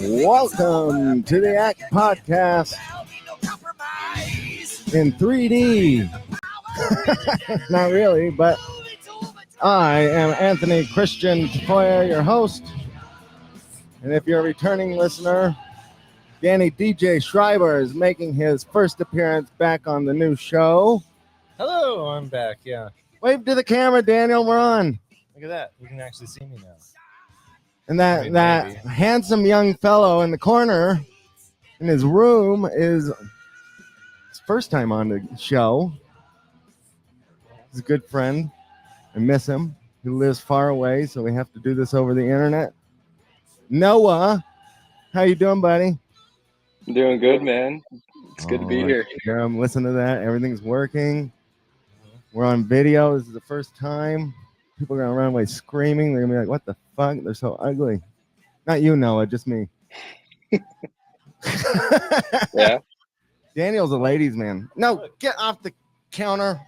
Welcome to the ACT podcast in 3D. Not really, but I am Anthony Christian Tafoya, your host. And if you're a returning listener, Danny DJ Schreiber is making his first appearance back on the new show. Hello, I'm back, yeah. Wave to the camera, Daniel, we're on. Look at that. You can actually see me now. And that handsome young fellow in the corner in his room is his first time on the show. He's a good friend. I miss him. He lives far away, so we have to do this over the internet. Noah, how you doing, buddy? I'm doing good, man. It's good to be here. I'm listening to that. Everything's working. We're on video. This is the first time. People are going to run away screaming. They're going to be like, what the fuck? They're so ugly. Not you, Noah, just me. Yeah. Daniel's a ladies' man. No, get off the counter.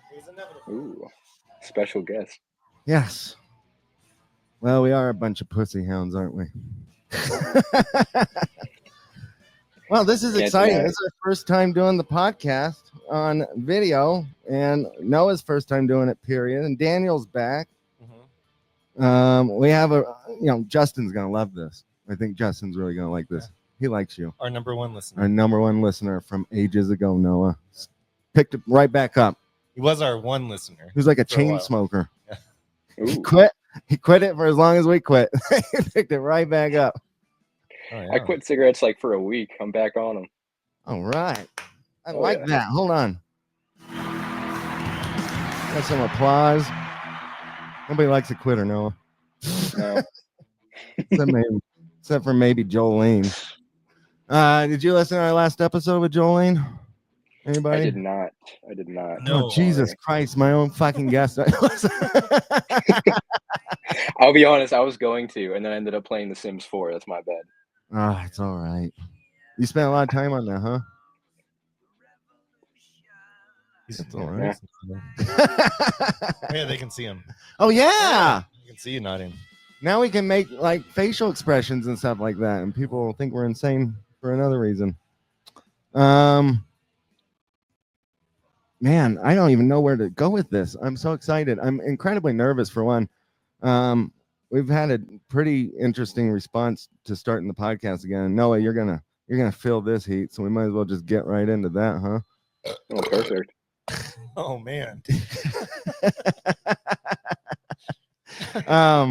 Ooh, special guest. Yes. Well, we are a bunch of pussy hounds, aren't we? Well, this is exciting. This is our first time doing the podcast on video, and Noah's first time doing it, period. And Daniel's back. We have Justin's going to love this. I think Justin's really going to like this. Yeah. He likes you. Our number one listener. Our number one listener from ages ago, Noah. Picked it right back up. He was our one listener. He was like a chain smoker. Yeah. He quit it for as long as we quit. He picked it right back up. Oh, yeah. I quit cigarettes like for a week. I'm back on them. All right. I like that. Hold on. Got some applause. Nobody likes a quitter, Noah. No. Except for maybe Jolene. Did you listen to our last episode with Jolene? Anybody? I did not. No, Jesus Christ, my own fucking guest. I'll be honest, I was going to, and then I ended up playing The Sims 4. That's my bad. Oh, it's all right. You spent a lot of time on that, huh? That's all right. Yeah, they can see him. Oh, yeah. You can see you nodding. Now we can make like facial expressions and stuff like that, and people will think we're insane for another reason. Man, I don't even know where to go with this. I'm so excited. I'm incredibly nervous for one. We've had a pretty interesting response to starting the podcast again. Noah, you're gonna feel this heat, so we might as well just get right into that, huh? Oh, perfect. Oh man.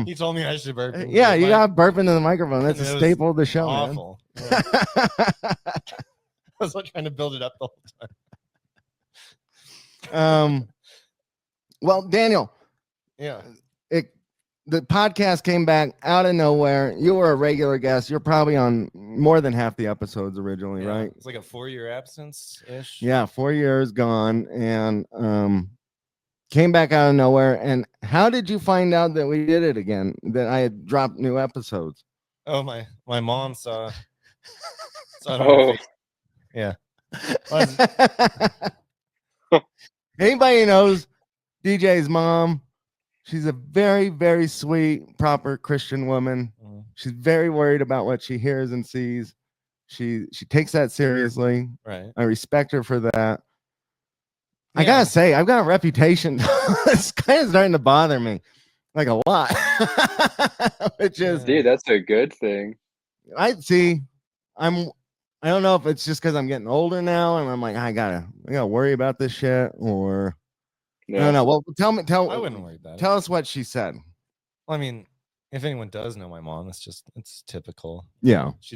He told me I should burp. Yeah, you got to burp into the microphone. That's a staple of the show. Awful. Yeah. I was like trying to build it up the whole time. Well, Daniel. Yeah. The podcast came back out of nowhere. You were a regular guest. You're probably on more than half the episodes originally, right? It's like a 4-year absence-ish. Yeah, 4 years gone, and came back out of nowhere. And how did you find out that we did it again, that I had dropped new episodes? Oh, my mom saw oh. Yeah. Anybody knows DJ's mom? She's a very, very sweet, proper Christian woman. Mm-hmm. She's very worried about what she hears and sees. She takes that seriously. Right. I respect her for that. Yeah. I gotta say, I've got a reputation. It's kind of starting to bother me, like a lot. Which is, dude, that's a good thing. I don't know if it's just because I'm getting older now, and I'm like, I gotta worry about this shit, or. Yeah. I don't know. Well, I wouldn't worry about it. Tell us what she said. Well, I mean, if anyone does know my mom, it's typical. Yeah. She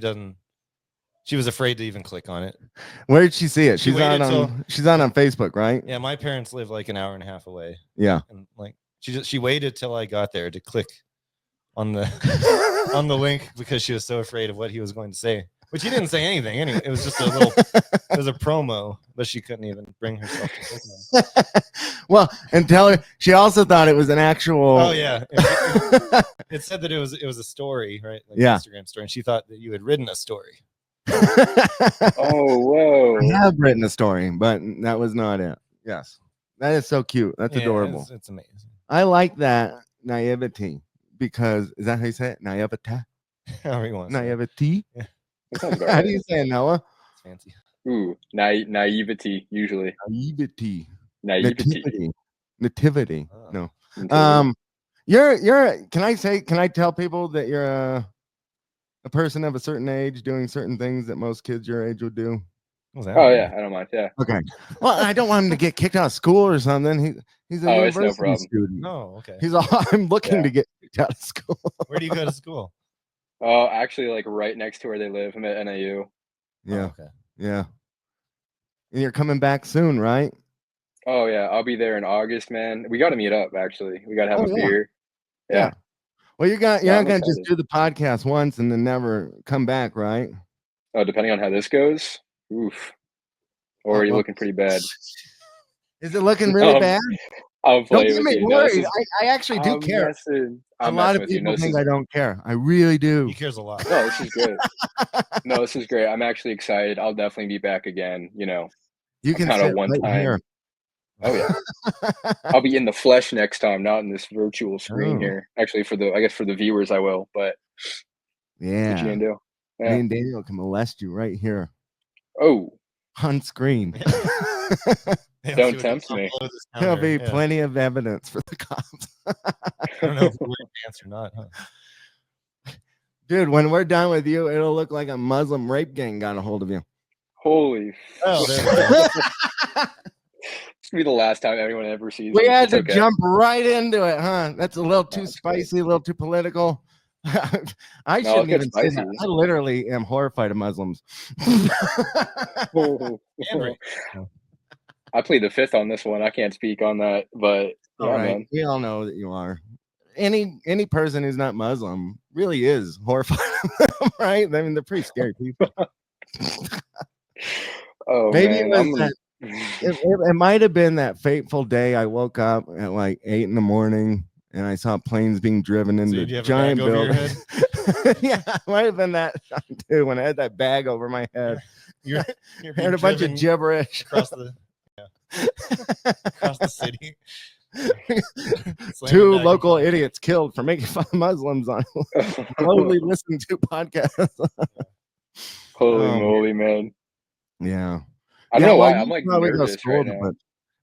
was afraid to even click on it. Where did she see it? She's on Facebook, right? Yeah, my parents live like an hour and a half away. Yeah. And like she waited till I got there to click on the on the link because she was so afraid of what he was going to say. Which he didn't say anything. Anyway, it was just it was a promo, but she couldn't even bring herself to click on it. Well, and tell her she also thought it was an actual. Oh yeah, it said that it was a story, right? Like yeah, an Instagram story, and she thought that you had written a story. Oh whoa! I have written a story, but that was not it. Yes, that is so cute. That's adorable. It's amazing. I like that naivety because is that how you say it? Naivete. However you want. Naivety. Yeah. That sounds about How right. do you say it, Noah? It's fancy. Ooh, naivety usually. Naivety. Naivety. Nativity. Oh. No. Nativity. You're can I tell people that you're a person of a certain age doing certain things that most kids your age would do? What was that? Oh yeah, I don't mind. Yeah. Okay. Well, I don't want him to get kicked out of school or something. He's a Oh, it's no university problem. student. Oh, okay. He's all I'm looking Yeah. to get kicked out of school. Where do you go to school? Oh, actually, like right next to where they live. I'm at NAU. Yeah. Oh, okay. Yeah. And you're coming back soon, right? Oh yeah, I'll be there in August, man. We got to meet up. Actually, we got to have Oh a yeah. beer. Yeah. Yeah. Well, you're No, not I'm gonna just excited. do the podcast once and then never come back, right? Oh, depending on how this goes, oof. Or you're Well, looking pretty bad. is it looking really Um, bad? I'll Don't play get with me you. No, this worried. is. I actually do I'm care. messing. A I'm lot messing of with you. No, people this think is. I don't care. I really do. He cares a lot. No, this is great. No, this is great. I'm actually excited. I'll definitely be back again. You I'm can kind of sit one right here. time. Oh yeah, I'll be in the flesh next time, not in this virtual screen Oh, here. Actually, I guess for the viewers, I will. But what you yeah. gonna do? Me Yeah. and Daniel can molest you right here Oh, on screen. Yeah, don't see what tempt comes me. below this There'll counter. be Yeah. plenty of evidence for the cops. I don't know if you wear pants or not. Huh? Dude, when we're done with you, it'll look like a Muslim rape gang got a hold of you. Holy. Oh, there we go. This will be the last time anyone ever sees We this. had It's to okay. jump right into it, huh? That's a little too it's great. spicy, a little too political. I No, it shouldn't gets even say that. spicy. I literally am horrified of Muslims. Oh. And right. I plead the fifth on this one. I can't speak on that, but All yeah, right, man. we all know that you are. Any person who's not Muslim really is horrified of them, right? I mean, they're pretty scary people. Oh Maybe it man, was that. It might have been that fateful day I woke up at like 8 in the morning and I saw planes being driven So into did you have a giant bag over your buildings. Yeah, it might have been that too when I had that bag over my head. You're I being heard a bunch of driven gibberish. across the city. Slam Two it back local in. idiots killed for making fun of Muslims on slowly listened to podcasts. Holy Oh, moly, man. yeah. I don't Yeah, know well, why. I'm you like probably go to nervous right school, now. but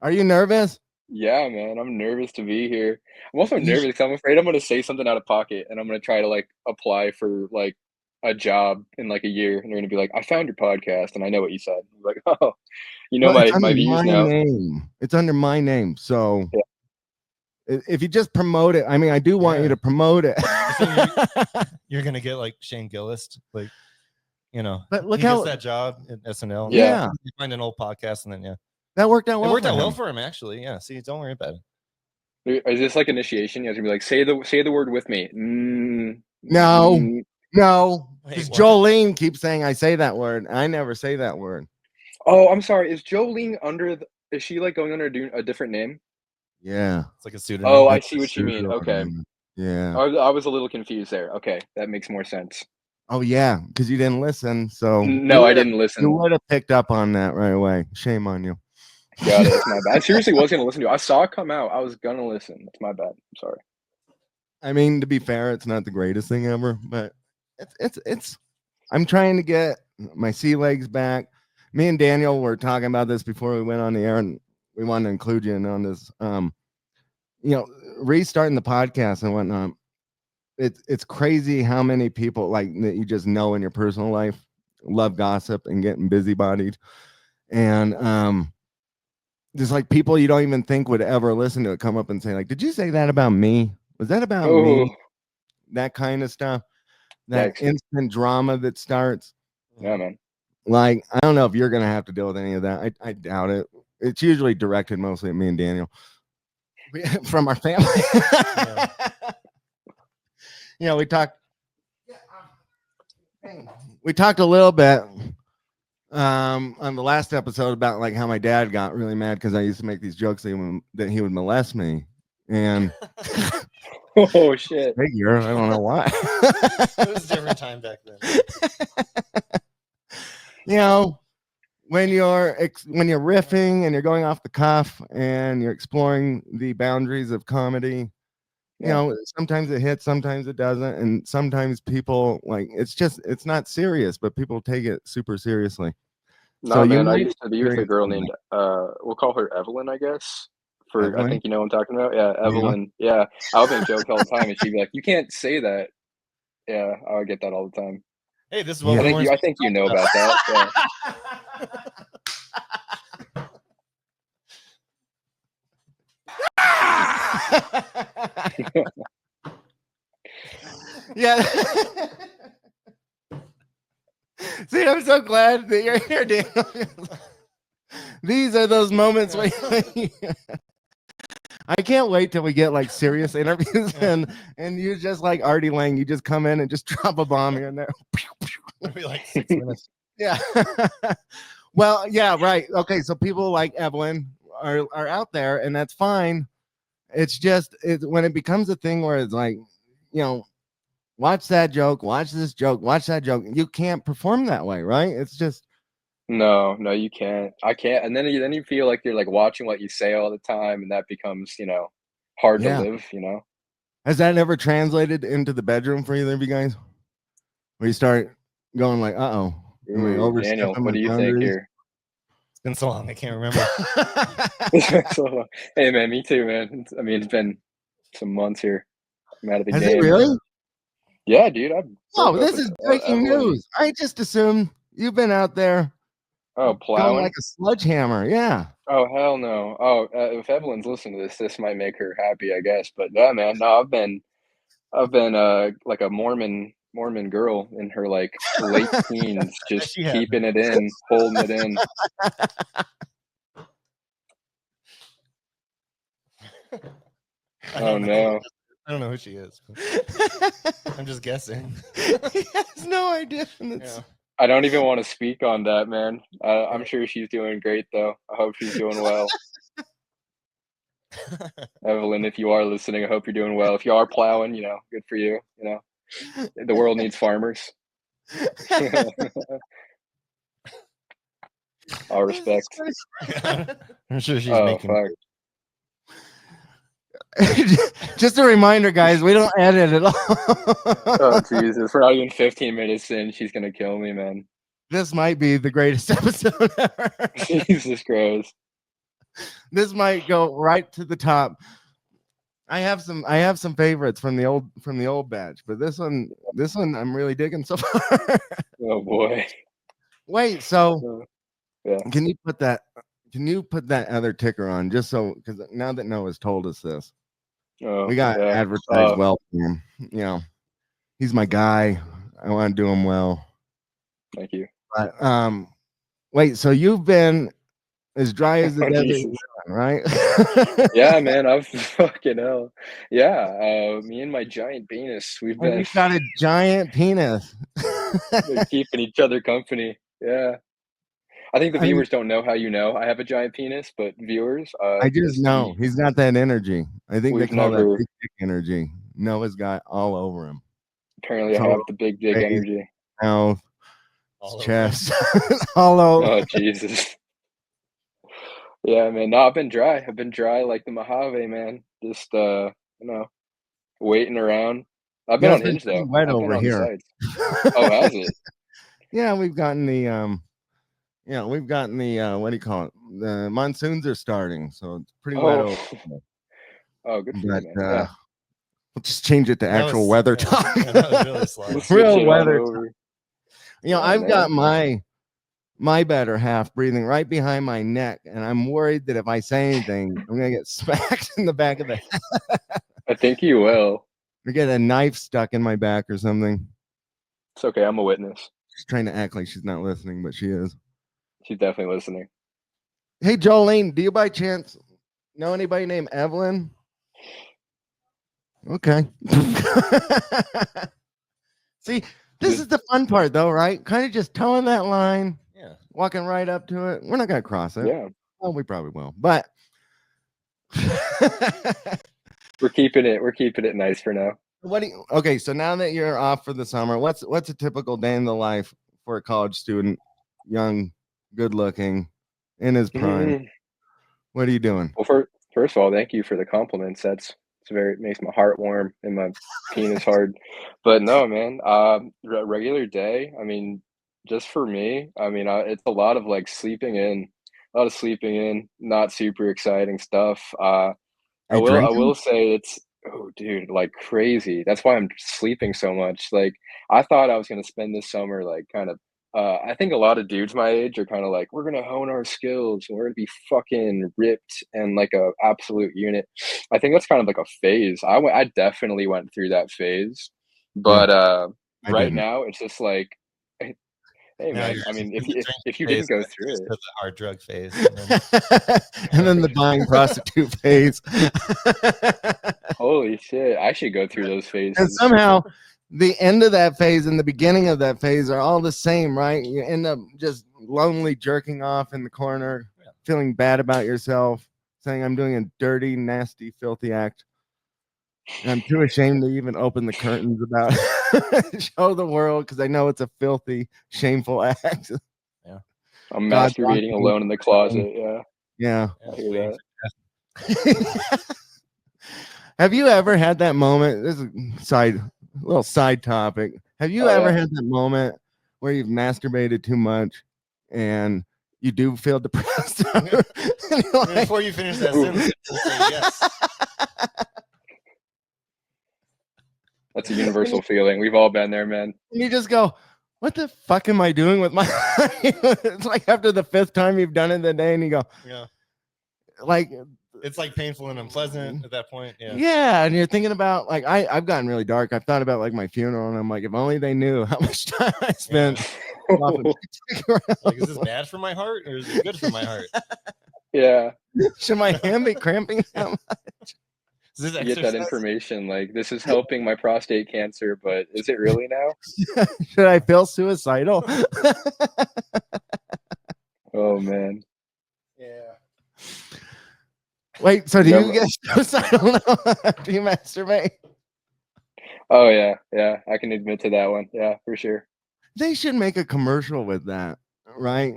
are you nervous? Yeah, man. I'm nervous to be here. I'm also You nervous because I'm afraid I'm gonna say something out of pocket and I'm gonna try to like apply for like a job in like a year and they're gonna be like, I found your podcast and I know what you said. I'm like, oh, you know Well, it's my under views my now. name. It's under my name. So Yeah. if you just promote it, I mean, I do want you Yeah. to promote it. You're gonna get like Shane Gillis, like But look he how gets that job at SNL. yeah, You find an old podcast and then that worked out it well. worked for out well him. for him actually. Yeah, see, don't worry about it. Is this like initiation? You guys gonna be like, say the word with me. No, Mm. no, Wait, because what? Jolene keeps saying I say that word. I never say that word. Oh, I'm sorry. Is Jolene is she like going under a different name? Yeah, It's like a pseudonym. Oh, I that's see the what you mean. Okay. pseudonym. Yeah. I was a little confused there. Okay, that makes more sense. Oh yeah, because you didn't listen. So No, I didn't you listen. would have picked up on that right away. Shame on you. Got it. It's my bad. I seriously was gonna listen to it. I saw it come out. I was gonna listen. It's my bad. I'm sorry. I mean, to be fair, it's not the greatest thing ever, but it's. I'm trying to get my sea legs back. Me and Daniel were talking about this before we went on the air, and we wanted to include you in on this. Restarting the podcast and whatnot. It's crazy how many people like that you just know in your personal life love gossip and getting busybodied, and just like people you don't even think would ever listen to it come up and say like, "Did you say that about me? Was that about Oh, me?" That kind of stuff. That yikes. instant drama that starts. Yeah, man. Like, I don't know if you're gonna have to deal with any of that. I doubt it. It's usually directed mostly at me and Daniel from our family. We talked. We talked a little bit on the last episode about like how my dad got really mad because I used to make these jokes that he would molest me, and Oh shit. figure I don't know why. It was a different time back then. When you're riffing and you're going off the cuff and you're exploring the boundaries of comedy, you know, sometimes it hits, sometimes it doesn't, and sometimes people like it's not serious, but people take it super seriously. So No, you man, I might used to be with a experience girl something. named we'll call her Evelyn, I guess. For I Evelyn. think you know what I'm talking about. Yeah, Yeah. Evelyn. Yeah, I would make jokes all the time, and she'd be like, "You can't say that." Yeah, I would get that all the time. Hey, this is what Yeah. we weren't I supposed think you to know talk about that. Yeah. Yeah. See, I'm so glad that you're here, Daniel. These are those moments where I can't wait till we get like serious interviews and you just like Artie Lang, you just come in and just drop a bomb here and there. It'll be like 6 minutes. Yeah. Well, yeah, right. Okay, so people like Evelyn are out there, and that's fine. It's just when it becomes a thing where it's like, you know, watch that joke, watch this joke, watch that joke. You can't perform that way, right? It's just No, no, you can't. I can't. And then you feel like you're like watching what you say all the time, and that becomes, hard to yeah. live, Has that ever translated into the bedroom for either of you guys? Where you start going like, uh-oh, am I Ooh, Daniel, overstepping what my do you think boundaries? here? It's been so long, I can't remember. So, hey man, me too, man. I mean, it's been some months here. I'm out of the Has it game. really? Yeah, dude, I broke Oh, up this with is breaking Evelyn. news. I just assumed you've been out there Oh, going like plowing? a sledgehammer. Yeah. Oh, hell no. Oh, if Evelyn's listening to this, this might make her happy, I guess. But yeah, man, no, I've been like a Mormon girl in her like late teens, just She had keeping it in, holding it in. I Oh don't know. no. I don't know who she is. I'm just guessing. He has no idea. Yeah. I don't even want to speak on that, man. I'm sure she's doing great though. I hope she's doing well. Evelyn, if you are listening, I hope you're doing well. If you are plowing, good for you. The world needs farmers. All respect. I'm sure she's Oh making. fuck. Just a reminder, guys, we don't edit at Oh all. Jesus. We're not even 15 minutes in. She's gonna kill me, man. This might be the greatest episode ever. Jesus Christ. This might go right to the top. I have some favorites from the old batch, but this one I'm really digging so far. Oh boy. Wait, so Yeah. can you put that other ticker on just so because now that Noah's told us this, Oh we got yeah. advertised well for him. You know, he's my guy. I want to do him well. Thank you. But wait, so you've been as dry as the Oh desert, Jesus. right? Yeah, man, I've fucking hell. Yeah, me and my giant penis, we've And been you've got a giant penis. been keeping each other company. Yeah. I think the I mean, viewers don't know how you know I have a giant penis, but viewers, I just just know he's got that energy. I think they we've call that never big dick energy. Noah's got all over him. apparently I Total have the big dick face, energy. mouth, All over chest, all over. Oh Jesus. Yeah, man. No, I've been dry. I've been dry like the Mojave, man. Just waiting around. I've been Yeah, on it's been Hinge pretty though. wet I've been over on the here. sites. Oh, has it? Yeah, we've gotten the what do you call it? The monsoons are starting, so it's pretty wet Oh, over here. oh, good for you, But man. Yeah, we'll just change it to That actual was weather yeah, talk. yeah, that was really slow. we'll switch Real it on weather. over. Yeah, I've got man. my better half breathing right behind my neck, and I'm worried that if I say anything, I'm gonna get smacked in the back of the head I think you will. or get a knife stuck in my back or something. It's okay. I'm a witness. She's trying to act like she's not listening, but she is. She's definitely listening. Hey, Jolene, do you by chance know anybody named Evelyn? Okay. See, this is the fun part, though, right? Kind of just towing that line, Yeah. walking right up to it. We're not gonna cross it. Yeah, Well, we probably will, but we're keeping it nice for now. okay, so now that you're off for the summer, what's a typical day in the life for a college student, young, good looking, in his prime? Mhm. What are you doing? Well, first of all, thank you for the compliments. That's makes my heart warm and my penis hard. But no, man. Regular day. I mean, just for me. I mean, it's a lot of like sleeping in, a lot of sleeping in. Not super exciting stuff. Are you I drinking? will say it's oh dude, like crazy. That's why I'm sleeping so much. Like I thought I was gonna spend this summer like kind of I think a lot of dudes my age are kind of like, we're gonna hone our skills and we're gonna be fucking ripped and like a absolute unit. I think that's kind of like a phase. I definitely went through that phase. Yeah, But I right didn't. now it's just like hey Now man, you're I mean in the if drinking you didn't phase, go and then you're through just it. to the hard drug phase. And then the buying prostitute phase. Holy shit, I should go through those And phases. somehow the end of that phase and the beginning of that phase are all the same, right? You end up just lonely jerking off in the corner, feeling bad about yourself, saying I'm doing a dirty, nasty, filthy act. And I'm too ashamed to even open the curtains about show the world because I know it's a filthy, shameful act. Yeah. I'm God's masturbating watching me. alone in the closet. Yeah, Yeah. I hear that. Have you ever had that moment? This is little side topic. Have you Oh ever yeah. had that moment where you've masturbated too much and you do feel depressed? And you're like- Before you finish that Ooh. sentence, you say yes. That's a universal feeling. We've all been there, man. and you just go, what the fuck am I doing with my life? It's like after the fifth time you've done it that day and you go, Yeah. like, It's like painful and unpleasant at that point. Yeah. yeah, and you're thinking about like I've gotten really dark. I've thought about like my funeral, and I'm like, if only they knew how much time I spent. Like, is this bad for my heart or is it good for my heart? Yeah, Should my hand be cramping? Is this you get that exercise? information. Like, this is helping my prostate cancer, but is it really now? Should I feel suicidal? Oh man. Yeah. Wait, so do Never- you get suicidal now after you masturbate? Oh yeah, yeah. I can admit to that one. Yeah, for sure. They should make a commercial with that, right?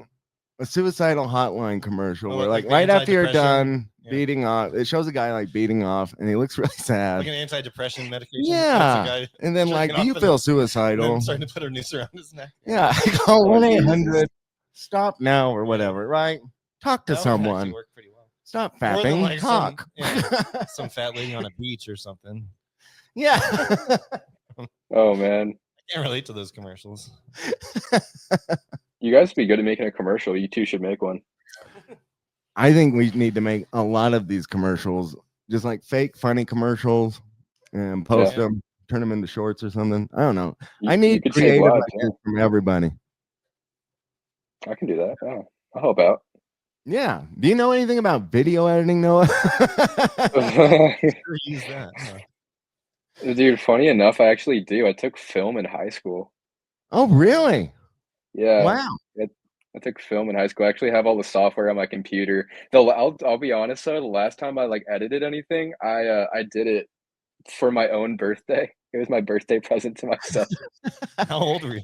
A suicidal hotline commercial Oh, where, like like, the right after you're antidepressant? done Yeah. beating off, it shows a guy like beating off, and he looks really sad. Like an antidepressant medication. Yeah, That's a guy and then like, jerking do you off and feel then suicidal? starting to put a noose around his neck. Yeah, call Oh, 1-800 stop now or whatever, right? Talk to That would actually someone. work pretty well. Stop Or then, fapping. like, Talk. Some fat lady on a beach or something. Yeah. Oh man. I can't relate to those commercials. You guys be good at making a commercial. You two should make one. I think we need to make a lot of these commercials, just like fake funny commercials, and post Yeah. them, turn them into shorts or something. I don't know. You, I you need could save creative lives. ideas from everybody. Yeah, I can do that. Yeah, I'll help out. Yeah. Do you know anything about video editing, Noah? Sure, use that. Yeah. Dude, funny enough, I actually do. I took film in high school. Oh, really? Yeah. Wow. I took film in high school. I actually have all the software on my computer. I'll be honest though, the last time I like edited anything, I did it for my own birthday. It was my birthday present to myself. How old were you?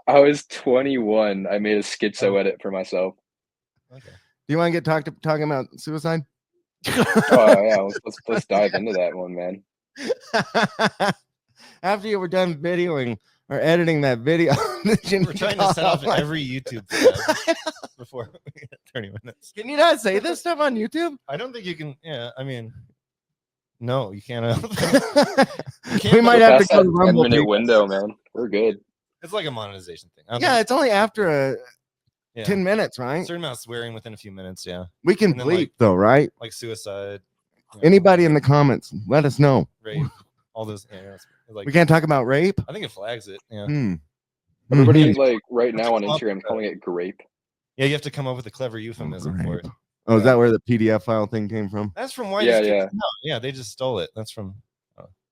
I was 21. I made a schizo edit for myself. Okay. Do you want to get talking about suicide? Oh yeah, let's dive into that one, man. After you were done videoing or editing that video, We're trying to set off every YouTube tab before we hit 30 minutes. Can you not say this stuff on YouTube? I don't think you can. Yeah, I mean, no, you can't. We might have to Past go that to Rumble. 10-minute window, man. We're good. It's like a monetization thing. Yeah, it's only after yeah. 10 minutes, right? Certain amount of swearing within a few minutes. Yeah, We can And then, bleep like- though, right? like suicide. you know, Anybody in the comments, let us know. rape, all those. Yeah, it's like We can't talk about rape. I think it flags it. Yeah, Hmm. Everybody Mhm. like right now on Instagram calling it grape. yeah. You have to come up with a clever euphemism for it. Oh, is Yeah. that where the PDF file thing came from? That's from Why Yeah, Does Kids yeah. Know. Yeah, they just stole it. That's from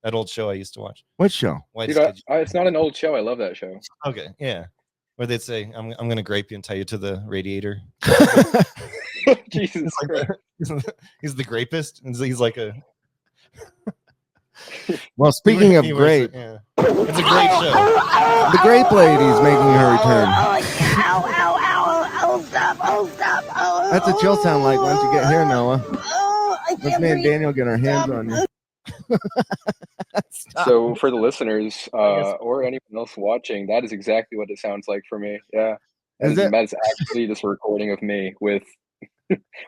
that old show I used to watch. What show? Why Dude, Does Kids it's not an old show. I love that show. Okay, yeah. Where they'd say, I'm gonna grape you and tie you to the radiator. Jesus Christ. He's the grapist. And he's like a Well, speaking of he wears grape, yeah. It's a great show. the grape lady's making her return. That's what you'll sound like once you get here, Noah. Oh, I Let's can't me and breathe. Daniel get our hands on you. Stop. So for the listeners or anyone else watching, that is exactly what it sounds like for me. Yeah, Is it? that's actually just a recording of me with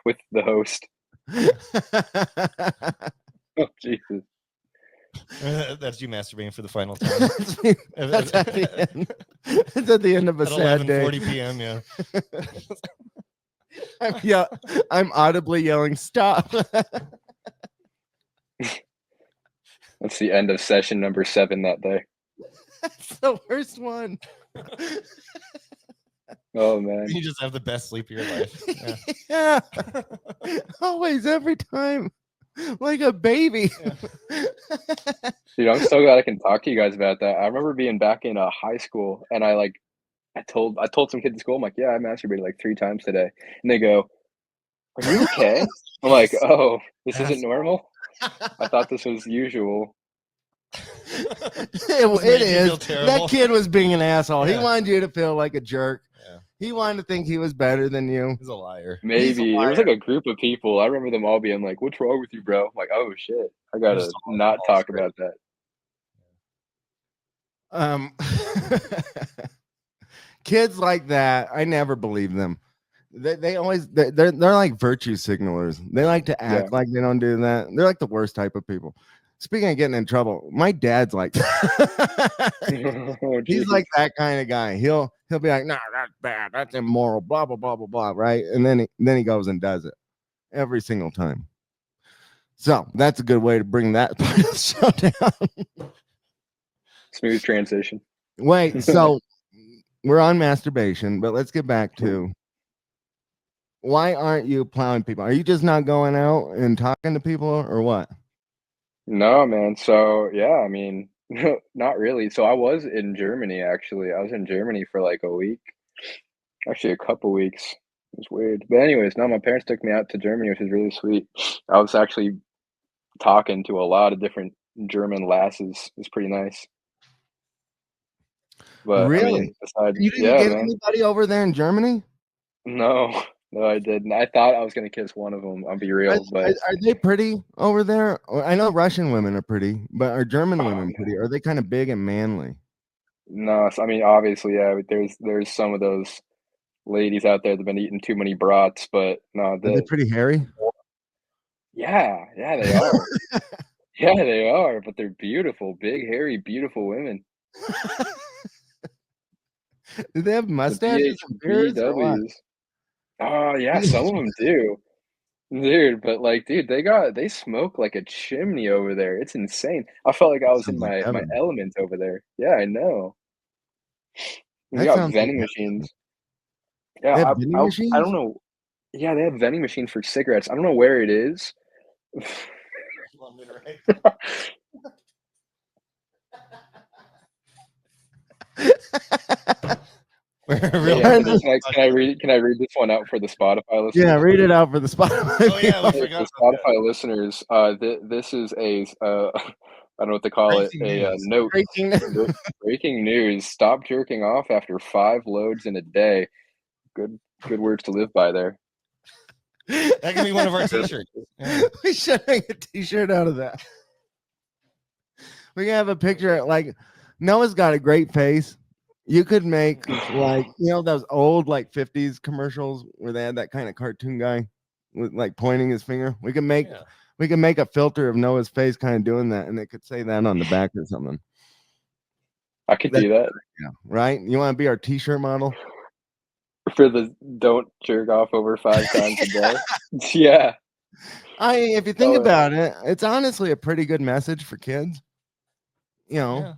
with the host. Oh Jesus! That's you masturbating for the final time. That's at the end. It's at the end of a At sad day. 11:40 p.m. Yeah. I'm audibly yelling, "Stop!" That's the end of session number 7 that day. That's the worst one. Oh man! You just have the best sleep of your life. Yeah. Always, every time, like a baby. Yeah. Dude, I'm so glad I can talk to you guys about that. I remember being back in high school, and I told some kids in school, I'm like, yeah, I masturbated like 3 times today, and they go, "Are you okay?" I'm like, "Oh, this isn't normal. I thought this was usual." It is. That kid was being an asshole. Yeah. He wanted you to feel like a jerk. Yeah. He wanted to think he was better than you. He's a liar. Maybe it was like a group of people. I remember them all being like, "What's wrong with you, bro?" I'm like, "Oh shit, I gotta not talk about that." Kids like that, I never believe them. They always they're like virtue signalers. They like to act like they don't do that. They're like the worst type of people. Speaking of getting in trouble, my dad's like Oh, he's like that kind of guy. He'll be like, "No, that's bad. That's immoral." Blah blah blah blah blah. Right, and then he goes and does it every single time. So that's a good way to bring that part of the show down. Smooth transition. Wait, so we're on masturbation, but let's get back to why aren't you plowing people? Are you just not going out and talking to people or what? No, man. So yeah, I mean, not really. So I was in Germany actually. I was in Germany for like a week, actually a couple weeks. It was weird, but anyways, no, my parents took me out to Germany, which is really sweet. I was actually talking to a lot of different German lasses. It was pretty nice. But I Really? mean, besides, You didn't yeah, get man. anybody over there in Germany? No, no, I didn't. I thought I was gonna kiss one of them. I'll be real, but Are they pretty over there? I know Russian women are pretty, but are German oh, women pretty? Are they kind of big and manly? no. So, I mean, obviously, yeah. There's some of those ladies out there that've been eating too many brats, but no, Are they pretty hairy? yeah, yeah, they are. Yeah, they are, but they're beautiful, big, hairy, beautiful women. Do they have The mustaches and beards or what? BHBWs. Oh, yeah, some of them do. Dude, but like, dude, they smoke like a chimney over there. It's insane. I felt like I was in Sounds like my heaven. element over there. Yeah, I know. They That got sounds like vending heaven. machines. Yeah, They have vending I machines? don't know. Yeah, they have vending machines for cigarettes. I don't know where it is. Really? Yeah, can I read this one out for the Spotify listeners? Yeah, read it out for the Spotify. Oh yeah, we Hey, forgot for about that. Spotify listeners, this is a I don't know what to call it. Breaking news. Note. Breaking Breaking news. Stop jerking off after 5 loads in a day. Good words to live by there. That can be one of our t-shirts. Yeah. We should make a t-shirt out of that. We can have a picture like Noah's got a great face. You could make like those old like 50s commercials where they had that kind of cartoon guy with like pointing his finger. We can make a filter of Noah's face kind of doing that, and it could say that on the back or something. I could do that. Yeah, right? You want to be our t-shirt model? For the don't jerk off over 5 times a day. Yeah. If you think about it, it's honestly a pretty good message for kids. You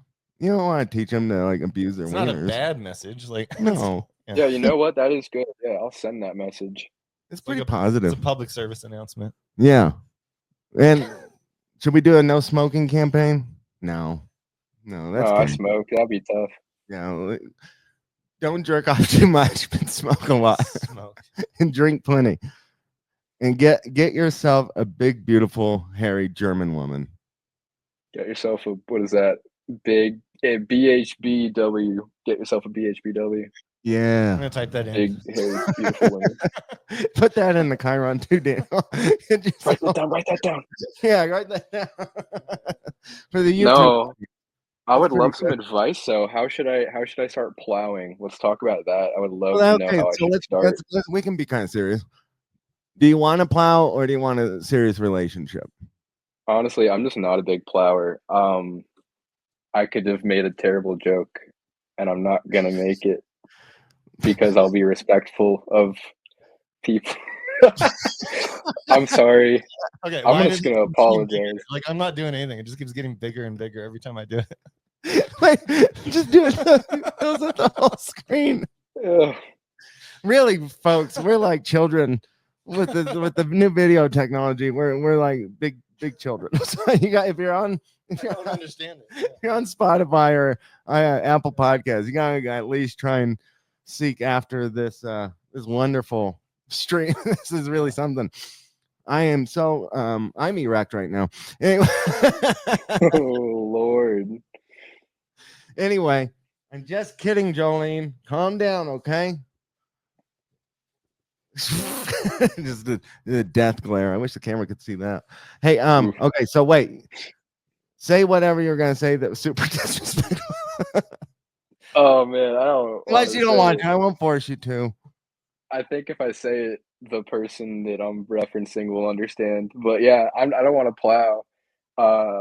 don't want to teach them to like abuse their wieners. It's not a bad message. Like no. Yeah, you know what? That is good. Yeah, I'll send that message. It's pretty positive. It's a public service announcement. Yeah. And should we do a no smoking campaign? No, that's I smoke. That'd be tough. Yeah, don't jerk off too much, but smoke a lot. Smoke. And drink plenty. And get yourself a big, beautiful, hairy German woman. Get yourself a, what is that? Big BHBW. Get yourself a BHBW. I'm Yeah. gonna type that in. Big, hairy, beautiful women. Put that in the Chiron too, Daniel. Write that down. Write that down. Yeah, write that down. For the YouTube. No, I That's would pretty love some good. advice. So how should I start plowing? Let's talk about that. I would love to Well, know okay, how I so should start. we can be kind of serious. Do you want to plow or do you want a serious relationship? Honestly, I'm just not a big plower. I could have made a terrible joke, and I'm not gonna make it because I'll be respectful of people. I'm sorry. Okay, I'm why just does it gonna keep getting bigger? apologize. Like I'm not doing anything. It just keeps getting bigger and bigger every time I do it. Wait, just do it. Those at the whole screen. Ugh. Really, folks, we're like children with the new video technology. We're like big children. So you got if you're on I don't understand it. you're on Spotify or Apple Podcasts, you gotta at least try and seek after this this wonderful stream. This is really something. I am so I'm erect right now. Anyway, Oh Lord. anyway, I'm just kidding, Jolene. Calm down, okay? Just the death glare. I wish the camera could see that. Hey, Oof. okay, so wait. Say whatever you're gonna say that was super disrespectful. Oh man, I don't want Unless to you don't say want it. to, I won't force you to. I think if I say it, the person that I'm referencing will understand. But yeah, I don't want to plow.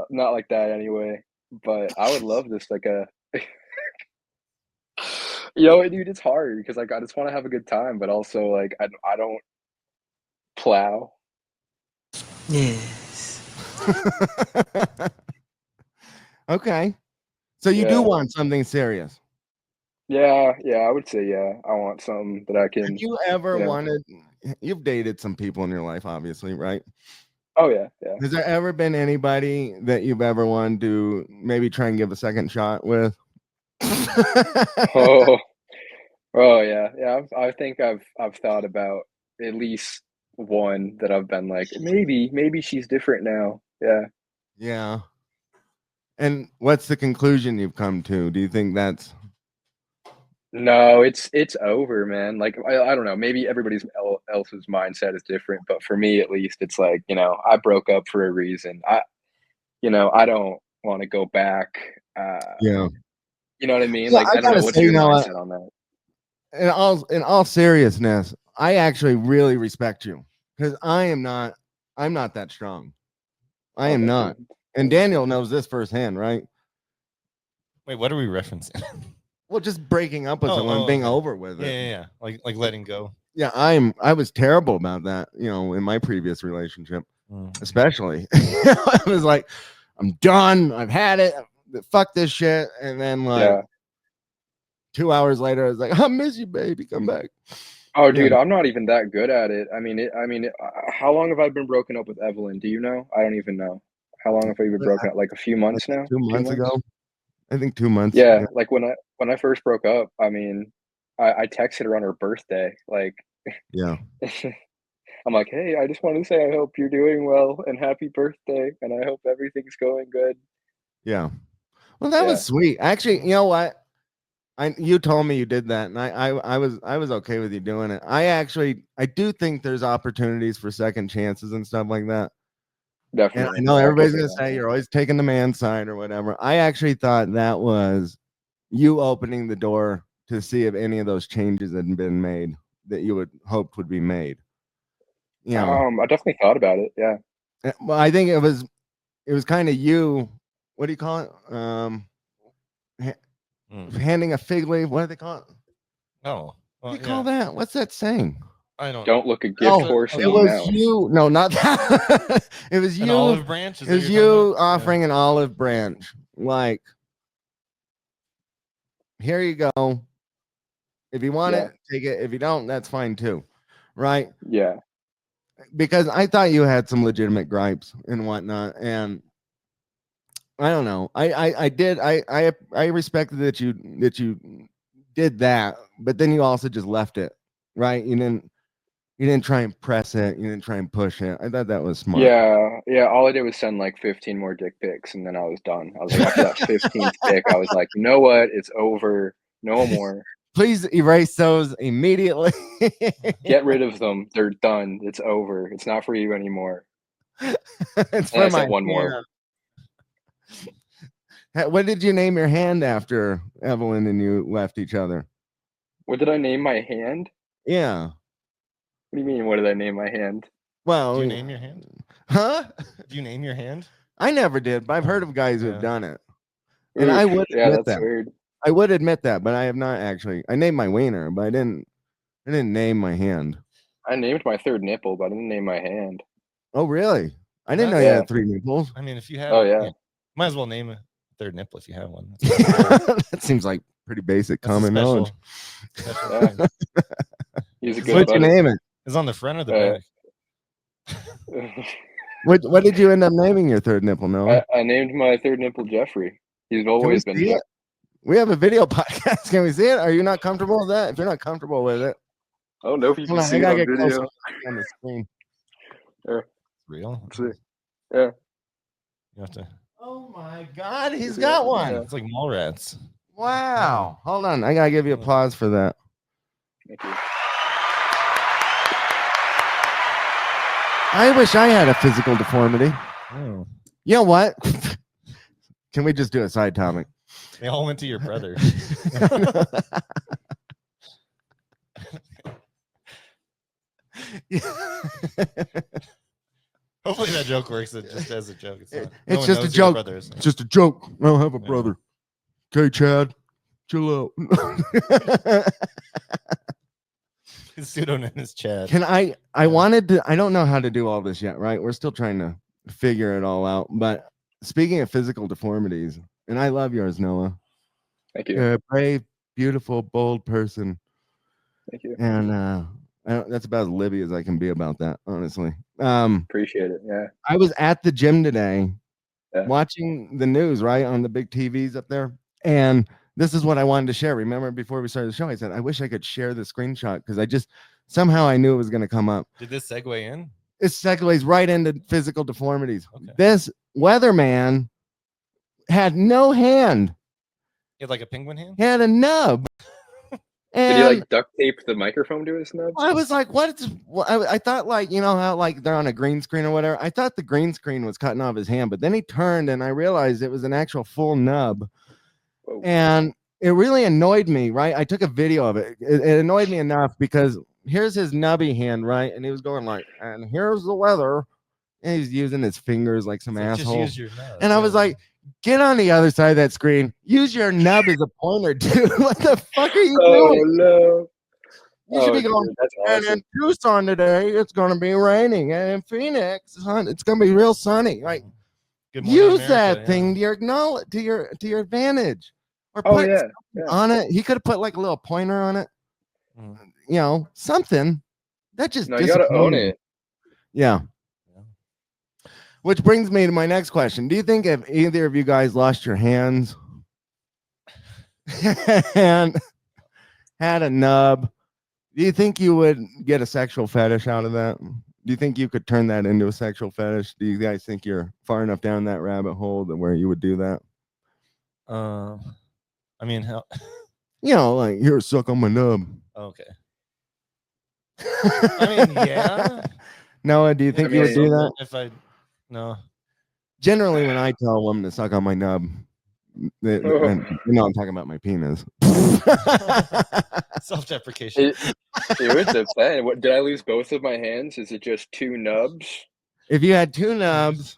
Not like that anyway. But I would love this like a dude, it's hard because like I just want to have a good time, but also like I don't plow. Yes. Okay. So you do Yeah. want something serious. Yeah, I would say yeah. I want something that I Have can, you ever you know. wanted you've dated some people in your life, obviously, right? Oh yeah, yeah. Has there ever been anybody that you've ever wanted to maybe try and give a second shot with? Oh, oh yeah, yeah. I think I've thought about at least one that I've been like maybe she's different now. Yeah. Yeah. And what's the conclusion you've come to? Do you think that's No, it's over, man. Like I don't know. Maybe everybody's else's mindset is different, but for me at least, it's like I broke up for a reason. I don't want to go back. yeah? You know what I mean? Yeah, Like I I don't gotta know. What's say, you your know what? mindset on that? In all seriousness, I actually really respect you because I'm not that strong. I Oh, am thank not. you. And Daniel knows this firsthand, right? Wait, what are we referencing? Well, just breaking up with someone and being Okay. over with Yeah, it. yeah, yeah. Like letting go. Yeah, I was terrible about that, in my previous relationship, especially. I was like, I'm done. I've had it. Fuck this shit. And then like Yeah. 2 hours later, I was like, I miss you, baby. Come back. Oh, Yeah. dude, I'm not even that good at it. How long have I been broken up with Evelyn? Do you know? I don't even know. How long have I been broken up? Like a few Like months now? 2 2 months months? ago. I think 2 months. Yeah, Yeah. like when I first broke up, I texted her on her birthday. Like Yeah. I'm like, hey, I just wanted to say I hope you're doing well and happy birthday, and I hope everything's going good. Yeah. Well, that was Yeah, sweet. Actually, you know what? You told me you did that, and I was okay with you doing it. I do think there's opportunities for second chances and stuff like that. And I definitely. know Yeah, I could everybody's say gonna that. say you're always taking the man's side or whatever. I actually thought that was you opening the door to see if any of those changes had been made that you would hoped would be made. I definitely thought about it. Yeah, Well, I think it was kind of you. What do you call it? Handing a fig leaf. What do they call it? Oh, What well, do you call yeah. that? What's that saying? I don't know. don't look a gift Oh, horse in it the was mouth. you. No, not that. It was An you. olive branch? Is It that was what you're talking you about? offering an olive branch. Like, here you go. If you want Yeah, it, take it. If you don't, that's fine too. Right? yeah. Because I thought you had some legitimate gripes and whatnot. And I don't know. I did I respected that you did that, but then you also just left it. Right? You didn't You didn't try and press it. You didn't try and push it. I thought that was smart. Yeah. All I did was send like 15 more dick pics, and then I was done. I was like, after that 15th pic, I was like, you know what? It's over. No more. Please erase those immediately. Get rid of them. They're done. It's over. It's not for you anymore. It's And for I my sent one more. What did you name your hand after, Evelyn and you left each other? What did I name my hand? Yeah. What do you mean? What did I name my hand? Well, Do you name your hand? Huh? Do you name your hand? I never did, but I've heard of guys who've done it. And Oof, I would yeah, admit that's that. weird. I would admit that, but I have not actually. I named my wiener, but I didn't name my hand. I named my third nipple, but I didn't name my hand. Oh, really? I didn't know you had 3 nipples. I mean, if you have, Oh yeah, might as well name a third nipple if you have one. That seems like pretty basic common knowledge. Yeah. He's a good What'd you buddy. name it? It's on the front or the back? What did you end up naming your third nipple, Noah? I named my third nipple Jeffrey. He's always been Jeff. We have a video podcast. Can we see it? Are you not comfortable with that? If you're not comfortable with it, I don't know if you can see it on video. On the screen. Real? Let's see. Yeah. You have to. Oh my God, he's got one. It's like mall rats. Wow. Hold on. I gotta give you applause for that. Thank you. I wish I had a physical deformity. Oh. You know what? Can we just do a side topic? They all went to your brother. Hopefully that joke works just as a joke. It's just a joke. It's just a joke. I don't have a brother. Okay, Chad, chill out. His pseudonym is Chad. Can I wanted to, I don't know how to do all this yet, right? We're still trying to figure it all out. But speaking of physical deformities, and I love yours, Noah. Thank you. You're a brave, beautiful, bold person. Thank you. And that's about as libby as I can be about that, honestly. Appreciate it. Yeah. I was at the gym today watching the news, right, on the big TVs up there. And this is what I wanted to share. Remember, before we started the show, I said, I wish I could share the screenshot because somehow I knew it was going to come up. Did this segue in? It segues right into physical deformities. Okay. This weatherman had no hand. He had like a penguin hand? He had a nub. Did he like duct tape the microphone to his nub? I was like, I thought, like, you know how like they're on a green screen or whatever. I thought the green screen was cutting off his hand, but then he turned and I realized it was an actual full nub. Whoa. And it really annoyed me, right? I took a video of it. It annoyed me enough because here's his nubby hand, right? And he was going like, and here's the weather. And he's using his fingers like some asshole. Just use your nub. And I was like, get on the other side of that screen. Use your nub as a pointer, dude. What the fuck are you doing? No. You should be going, dude, and in Tucson today, it's going to be raining. And in Phoenix, it's going to be real sunny. Right? Use America, that thing to your advantage. Or put on it. He could have put like a little pointer on it. You know, something. That just you got to own it. Yeah. Which brings me to my next question. Do you think if either of you guys lost your hands and had a nub, do you think you would get a sexual fetish out of that? Do you think you could turn that into a sexual fetish? Do you guys think you're far enough down that rabbit hole that where you would do that? I mean, how? You know, like, here, suck on my nub. Okay. I mean, yeah. Noah, do you think you would do that? No. Generally, when I tell a woman to suck on my nub, and, I'm talking about my penis. Self-deprecation. It would depend. What, did I lose both of my hands? Is it just 2 nubs? If you had 2 nubs,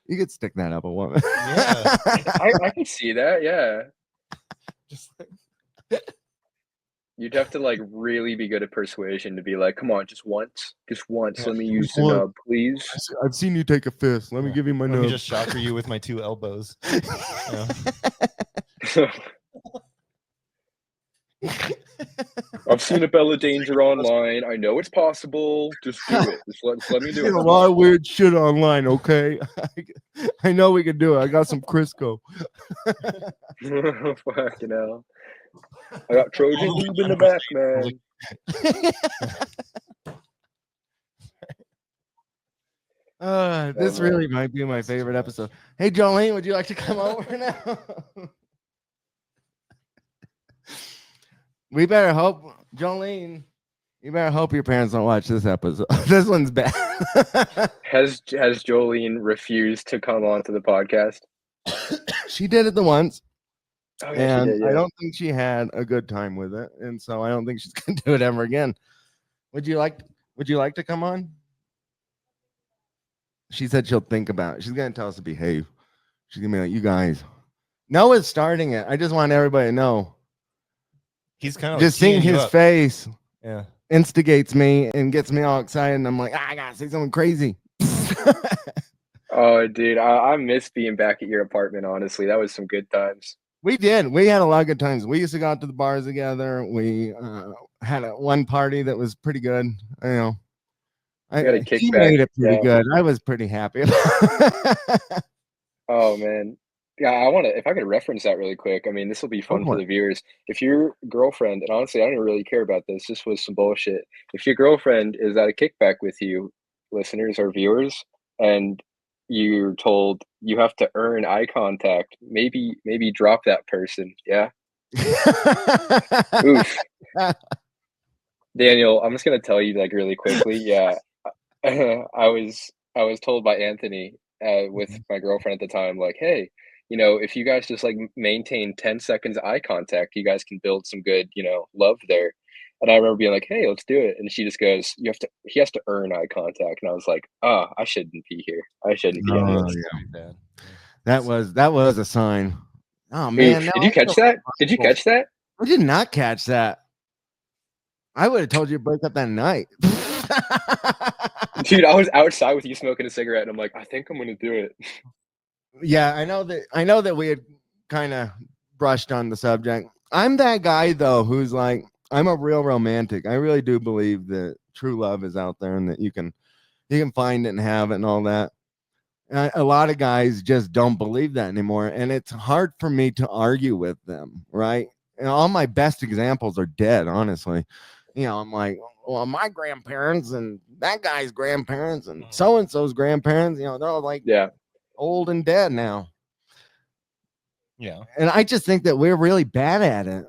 you could stick that up a woman. Yeah, I can see that. Yeah. Just like. You'd have to like really be good at persuasion to be like, come on, just once. Let me use the nub, please. I've seen you take a fist. Let me give you my nub. Let me just shocker you with my 2 elbows. I've seen a Bella Danger online. I know it's possible. Just do it. Just let me do it. A lot of weird shit online, okay? I know we can do it. I got some Crisco. Fucking hell. I got Trojan lube in the back, man. This really might be my favorite episode. Hey, Jolene, would you like to come over now? We better hope, Jolene, you better hope your parents don't watch this episode. This one's bad. Has Jolene refused to come onto the podcast? She did it the once. Oh yeah, and she did. Yeah. I don't think she had a good time with it, and so I don't think she's gonna do it ever again. Would you like to come on? She said she'll think about it. She's gonna tell us to behave. She's gonna be like, you guys. Noah's starting it. I just want everybody to know. He's kind of just seeing his face. Yeah. Instigates me and gets me all excited, and I'm like, I gotta say something crazy. Oh, dude, I miss being back at your apartment. Honestly, that was some good times. We did. We had a lot of good times. We used to go out to the bars together. We had one party that was pretty good. You know, he made it pretty good. I was pretty happy. Oh man, yeah. If I could reference that really quick. I mean, this will be fun for the viewers. If your girlfriend, and honestly, I don't really care about this. This was some bullshit. If your girlfriend is at a kickback with you, listeners or viewers, and you're told you have to earn eye contact, maybe drop that person. Yeah. Oof. Daniel, I'm just gonna tell you like really quickly. Yeah, I was told by Anthony with my girlfriend at the time, like, hey, if you guys just like maintain 10 seconds eye contact, you guys can build some good, love there. And I remember being like, hey, let's do it. And she just goes, he has to earn eye contact. And I was like, I shouldn't be here. I shouldn't be on this. Yeah. That was a sign. Oh man. Did you catch that? Did you catch that? I did not catch that. I would have told you to break up that night. Dude, I was outside with you smoking a cigarette, and I'm like, I think I'm gonna do it. Yeah, I know that we had kind of brushed on the subject. I'm that guy though who's like, I'm a real romantic. I really do believe that true love is out there and that you can find it and have it and all that. And a lot of guys just don't believe that anymore, and it's hard for me to argue with them, right? And all my best examples are dead, honestly. I'm like, well, my grandparents and that guy's grandparents and so-and-so's grandparents, they're all like old and dead now. Yeah. And I just think that we're really bad at it.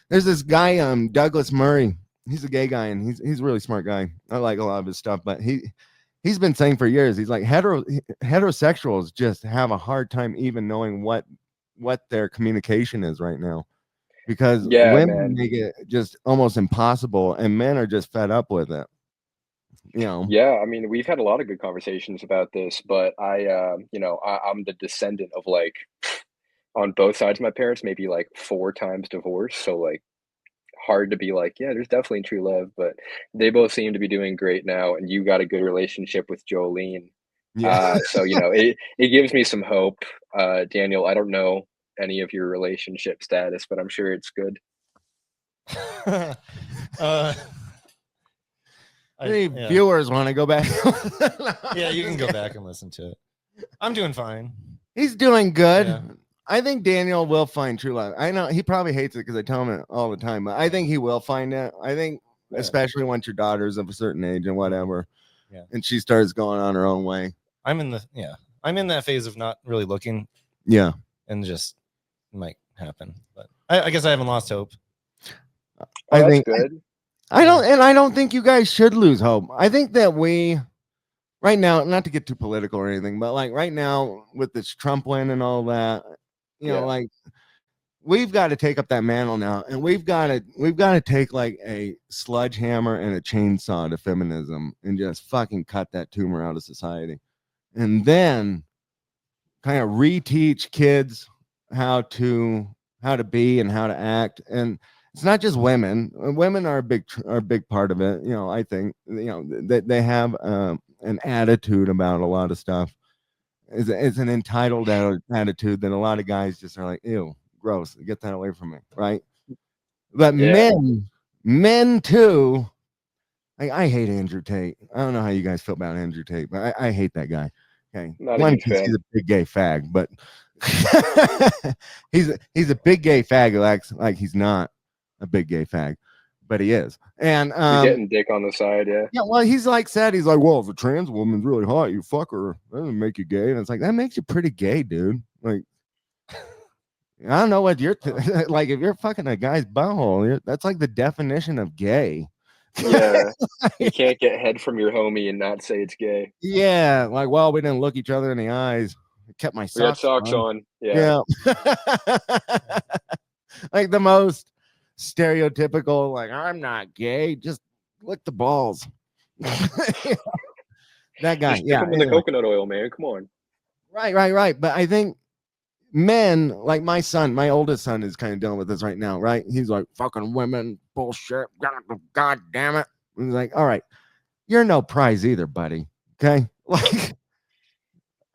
There's this guy, Douglas Murray. He's a gay guy, and he's a really smart guy. I like a lot of his stuff, but he's been saying for years, he's like, heterosexuals just have a hard time even knowing what their communication is right now. Because women make it just almost impossible, and men are just fed up with it. Yeah, I mean, we've had a lot of good conversations about this, but I'm the descendant of like on both sides of my parents, maybe like 4 times divorced. So like hard to be like, yeah, there's definitely true love, but they both seem to be doing great now, and you got a good relationship with Jolene. Yeah. So it gives me some hope. Daniel, I don't know any of your relationship status, but I'm sure it's good. Viewers want to go back. Yeah, you can go back and listen to it. I'm doing fine. He's doing good. Yeah. I think Daniel will find true love. I know he probably hates it because I tell him it all the time, but I think he will find it. I think especially once your daughter's of a certain age and whatever, and she starts going on her own way. I'm in that phase of not really looking. Yeah. And just might happen, but I guess I haven't lost hope. I think good. I don't think you guys should lose hope. I think that we right now, not to get too political or anything, but like right now with this Trump win and all that, like we've got to take up that mantle now, and we've got to take like a sledgehammer and a chainsaw to feminism and just fucking cut that tumor out of society, and then kind of reteach kids how to be and how to act. And it's not just women. Women are a big part of it. I think that they have an attitude about a lot of stuff. It's an entitled attitude that a lot of guys just are like, ew, gross, get that away from me, right? But men too. I hate Andrew Tate. I don't know how you guys feel about Andrew Tate, but I hate that guy. Okay, one, he's a big gay fag, but he's a big gay fag who acts like he's not a big gay fag. but he is. And You're getting dick on the side, yeah. yeah, well, he's like, well, if a trans woman's really hot, you fuck her. That doesn't make you gay. And it's like, that makes you pretty gay, dude. Like, I don't know what you're like. If you're fucking a guy's butthole, that's like the definition of gay. Yeah. You can't get head from your homie and not say it's gay. Yeah, like, well, we didn't look each other in the eyes. I kept my We got socks socks on. Yeah. Like the most stereotypical, like, I'm not gay, just lick the balls. That guy, Just dip them in the coconut oil, man. Come on. Right. But I think men, like my son, my oldest son, is kind of dealing with this right now, right? He's like, fucking women, bullshit. God damn it. And he's like, all right, you're no prize either, buddy. Okay. Like,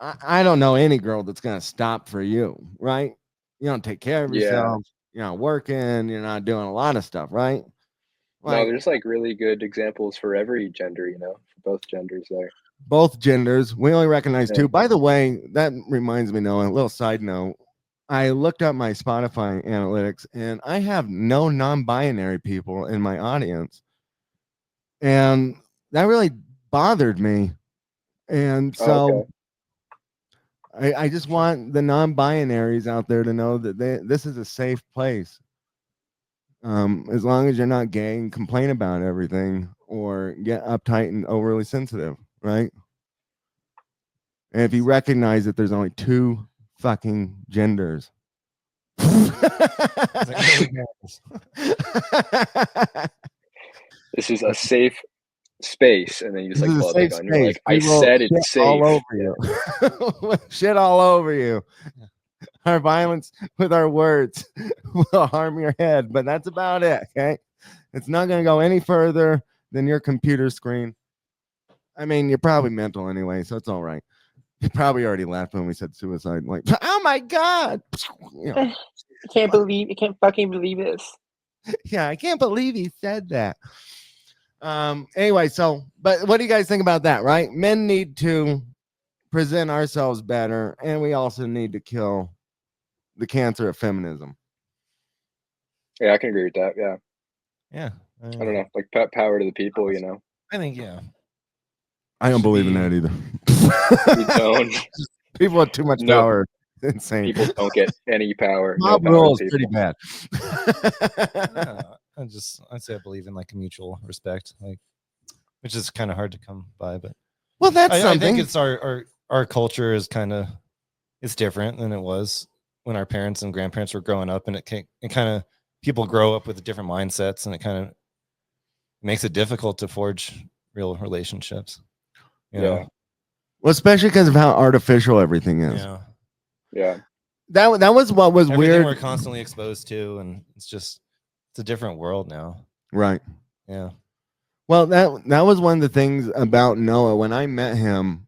I don't know any girl that's going to stop for you, right? You don't take care of Yeah. yourself. You're not working. You're not doing a lot of stuff, right? No, Like, there's like really good examples for every gender, you know, for both genders there. both genders. We only recognize Yeah. two. By the way, that reminds me, Noah, a little side note. I looked up my Spotify analytics and I have no non-binary people in my audience. And that really bothered me. And Oh, so okay. I just want the non-binaries out there to know that this is a safe place. As long as you're not gay and complain about everything or get uptight and overly sensitive, right? And if you recognize that there's only two fucking genders. This is a safe space, and then you just This like is a pull up a safe gun. You're space. like, I We will said shit it's safe. all over you. Shit all over you. Our violence with our words will harm your head, but that's about it. Okay. It's not going to go any further than your computer screen. I mean, you're probably mental anyway, so it's all right. You probably already laughed when we said suicide. Like, oh my God. You know, I can't fucking believe this. yeah, I can't believe he said that. Anyway, so, but what do you guys think about that, right? Men need to present ourselves better, and we also need to kill the cancer of feminism. Yeah, I can agree with that. Yeah. Yeah. I don't know. Like power to the people, you know. I think, yeah. I don't Should believe in be- that either. You don't. People have too much No. power. It's insane. People don't get any power. Mob no power rule to is pretty people. bad. Yeah, I'd say I believe in like a mutual respect, like, which is kind of hard to come by, but Well, that's I something. think it's our culture is kind of, it's different than it was when our parents and grandparents were growing up, and it kind of, people grow up with different mindsets, and it kind of makes it difficult to forge real relationships. You know? Well, especially because of how artificial everything is. Yeah. Yeah. That was what was Everything weird. we're constantly exposed to, and it's a different world now. Right. Yeah. Well, that was one of the things about Noah. When I met him,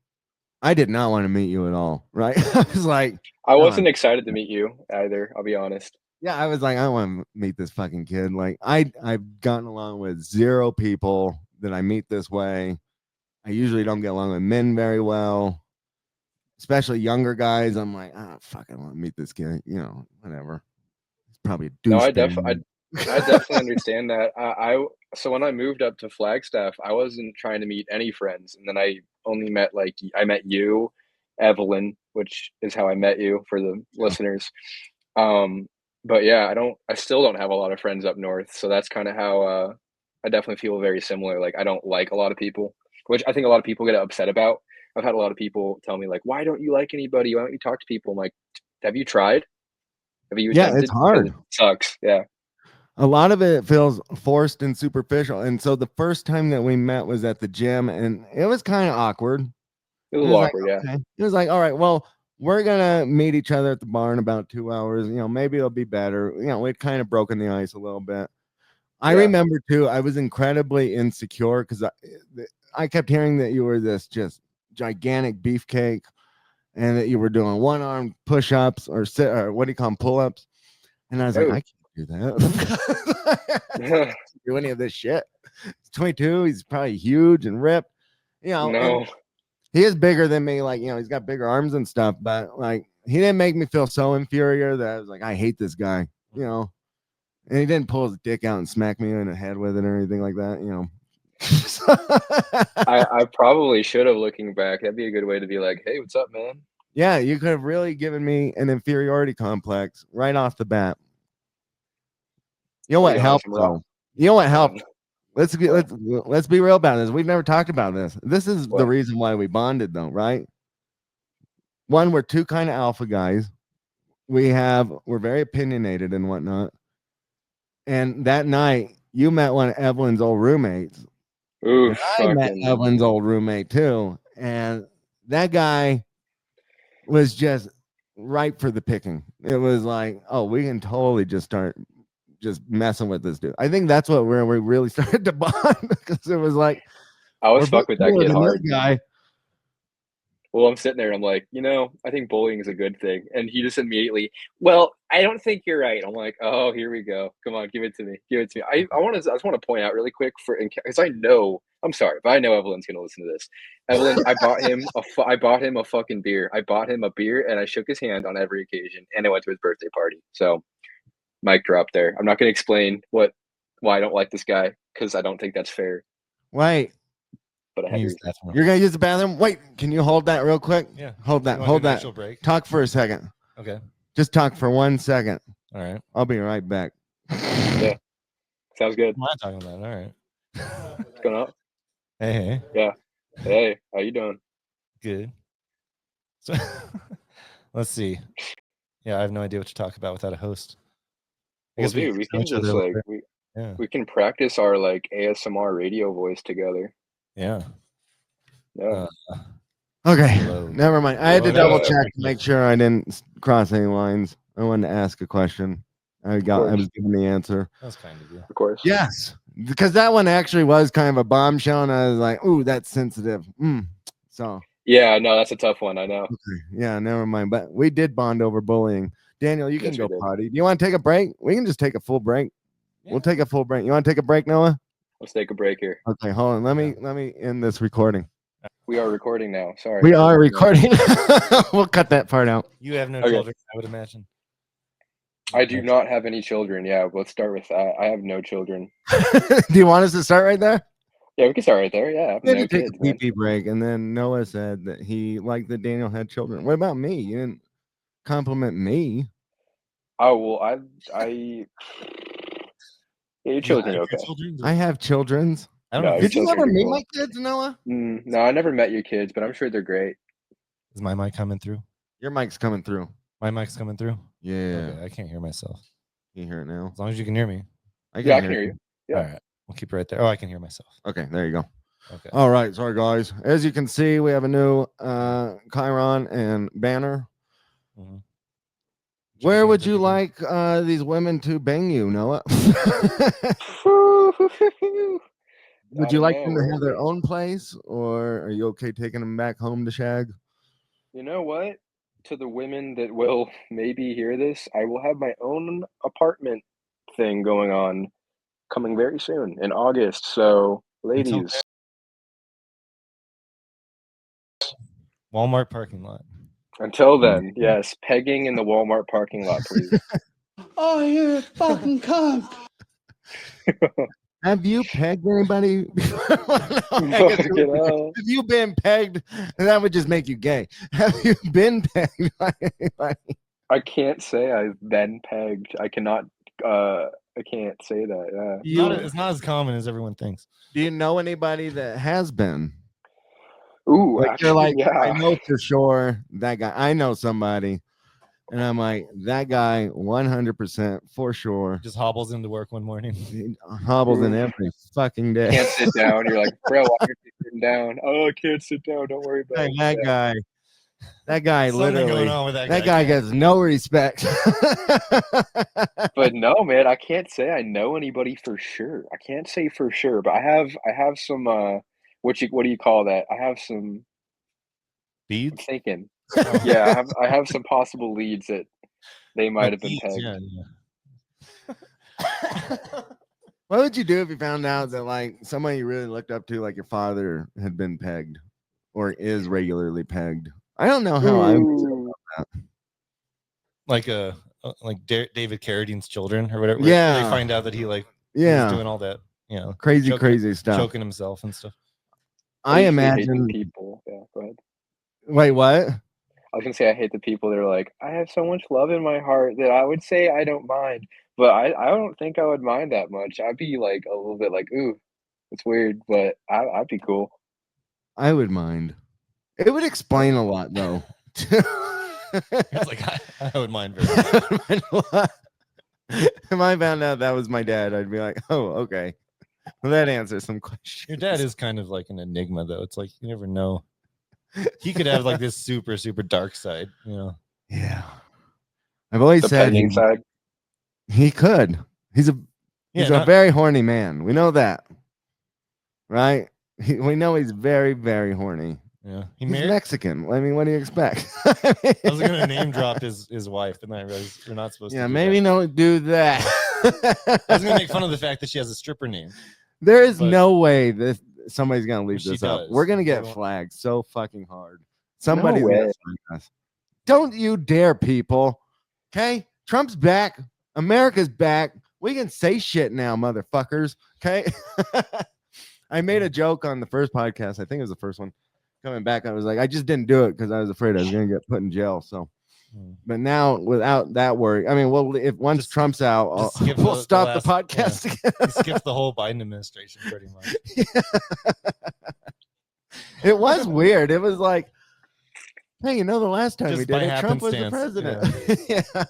I did not want to meet you at all. Right. I was like, I wasn't excited to meet you either. I'll be honest. yeah, I was like, I don't want to meet this fucking kid. Like, I've gotten along with zero people that I meet this way. I usually don't get along with men very well, especially younger guys. I'm like, fuck, I want to meet this kid. You know, whatever. He's probably a No, I douchebag. definitely understand that. So when I moved up to Flagstaff, I wasn't trying to meet any friends, and then I only met I met you, Evelyn, which is how I met you for the listeners. But yeah, I still don't have a lot of friends up north, so that's kind of how I definitely feel very similar. Like I don't like a lot of people, which I think a lot of people get upset about. I've had a lot of people tell me like, "Why don't you like anybody? Why don't you talk to people?" I'm like, "Have you tried? Have you Yeah, attempted? it's hard. Because it sucks." Yeah. A lot of it feels forced and superficial. And so the first time that we met was at the gym, and it was kind of awkward. It was like, awkward, yeah. okay. It was like, all right, well, we're gonna meet each other at the bar in about 2 hours. You know, maybe it'll be better. You know, we'd kind of broken the ice a little bit. I Yeah. remember too, I was incredibly insecure because I kept hearing that you were this just gigantic beefcake and that you were doing one-arm push-ups or what do you call them, pull-ups. And I was like, Oh. I can't do that. I can't do any of this shit. He's 22. He's probably huge and ripped. You know, No. and he is bigger than me. Like, you know, he's got bigger arms and stuff, but like he didn't make me feel so inferior that I was like, I hate this guy, you know. And he didn't pull his dick out and smack me in the head with it or anything like that, you know. I probably should have, looking back. That'd be a good way to be like, hey, what's up, man? Yeah, you could have really given me an inferiority complex right off the bat. You know what helped though? You know what helped? Let's be real about this. We've never talked about this. This is the reason why we bonded though, right? One, we're two kind of alpha guys. We're very opinionated and whatnot. And that night, you met one of Evelyn's old roommates. Ooh, I met Evelyn's old roommate too, and that guy was just ripe for the picking. It was like, oh, we can totally just start just messing with this dude. I think that's where we really started to bond because it was like, I was fuck with that kid hard. Guy. Well, I'm sitting there and I'm like, I think bullying is a good thing. And he just immediately, well, I don't think you're right. I'm like, oh, here we go. Come on, give it to me. Give it to me. I just want to point out really quick because I know, I'm sorry, but I know Evelyn's going to listen to this. Evelyn, I bought him a fucking beer. I bought him a beer and I shook his hand on every occasion and I went to his birthday party. So mic drop there. I'm not going to explain why I don't like this guy because I don't think that's fair. Wait. But I had You're gonna use the bathroom. Wait, can you hold that real quick? Yeah. Hold that. Break? Talk for a second. Okay. Just talk for 1 second. All right. I'll be right back. Yeah. Sounds good. What am I talking about? All right. What's going on? Hey. Yeah. Hey, how you doing? Good. So let's see. Yeah, I have no idea what to talk about without a host. Well, dude, we can just we can practice our like ASMR radio voice together. Yeah. Yeah. Okay. Never mind. I had to double check to make sure I didn't cross any lines. I wanted to ask a question. I was given the answer. That's kind of you. Of course. Yes. Because that one actually was kind of a bombshell, and I was like, ooh, that's sensitive. So yeah, no, that's a tough one. I know. Okay. Yeah, never mind. But we did bond over bullying. Daniel, you can go potty. Do you want to take a break? We can just take a full break. Yeah. We'll take a full break. You want to take a break, Noah? Let's take a break here. Okay, hold on. Let me end this recording. We are recording now. Sorry. We are recording. We'll cut that part out. You have no children, I would imagine. I do not have any children. Yeah, let's start with that. I have no children. Do you want us to start right there? Yeah, we can start right there. Yeah. No take a pee break, and then Noah said that he liked that Daniel had children. What about me? You didn't compliment me. Oh well, yeah, your children are okay. I have children's. I don't know. Did you ever meet my kids, Noah? No, I never met your kids, but I'm sure they're great. Is my mic coming through? Your mic's coming through. My mic's coming through? Yeah. Okay, I can't hear myself. You hear it now? As long as you can hear me. I can hear you. Yeah. All right. We'll keep it right there. Oh, I can hear myself. Okay, there you go. Okay. All right. Sorry, guys. As you can see, we have a new Chiron and banner. Mm-hmm. Where would you like these women to bang you, Noah? Would you like them to have their own place, or are you okay taking them back home to shag? You know what? To the women that will maybe hear this, I will have my own apartment thing going on coming very soon in August. So, ladies. Walmart parking lot. Until then, yes, pegging in the Walmart parking lot, please. Oh, you're a fucking cunt. Have you pegged anybody before? Have you been pegged? That would just make you gay. Have you been pegged by anybody? I can't say I've been pegged. I cannot. I can't say that. Yeah. It's not as common as everyone thinks. Do you know anybody that has been? Ooh, like actually, you're like, yeah. I know for sure that guy. I know somebody. And I'm like, that guy, 100% for sure. Just hobbles into work one morning. He hobbles in every fucking day. Can't sit down. You're like, bro, why are you sitting down? Oh, I can't sit down. Don't worry about it. That guy Something literally. Going on with that guy gets no respect. But no, man, I can't say I know anybody for sure. I can't say for sure, but I have some. What do you call that? I have some beads. I'm thinking. Yeah, I have some possible leads that they might have been pegged. Yeah. What would you do if you found out that like somebody you really looked up to, like your father, had been pegged or is regularly pegged? I don't know how I would feel about that. Like a like David Carradine's children or whatever. Yeah. They find out that he like Yeah. was doing all that, you know, crazy stuff. choking himself and stuff. I I usually hate the imagine. people. Yeah, go ahead. Wait, what? I was gonna say I hate the people that are like, I have so much love in my heart that I would say I don't mind, but I don't think I would mind that much. I'd be like a little bit like, ooh, it's weird, but I'd be cool. I would mind. It would explain a lot, though. It's like I would mind very much. If I found out that was my dad, I'd be like, oh, okay. Well, that answers some questions. Your dad is kind of like an enigma, though. It's like you never know. He could have like this super dark side, you know. Yeah. I've always The said pegging side. he could. He's a very horny man. We know that, right? We know he's very, very horny. Yeah, he's Mexican. I mean, what do you expect? I was gonna name drop his wife, and then I realized you're not supposed to. Yeah, maybe don't do that. I was gonna make fun of the fact that she has a stripper name. There is no way that somebody's gonna leave this up. Does. We're gonna get flagged so fucking hard. Somebody's No gonna way. flag us. Don't you dare, people. Okay, Trump's back. America's back. We can say shit now, motherfuckers. Okay. I made a joke on the first podcast. I think it was the first one. Coming back, I was like, I just didn't do it because I was afraid I was going to get put in jail. So, but now without that worry, I mean, well, if once Trump's out, we'll stop the podcast. Yeah. Skip the whole Biden administration pretty much. Yeah. It was weird. It was like, hey, you know, the last time we did it, Trump was the president. Yeah.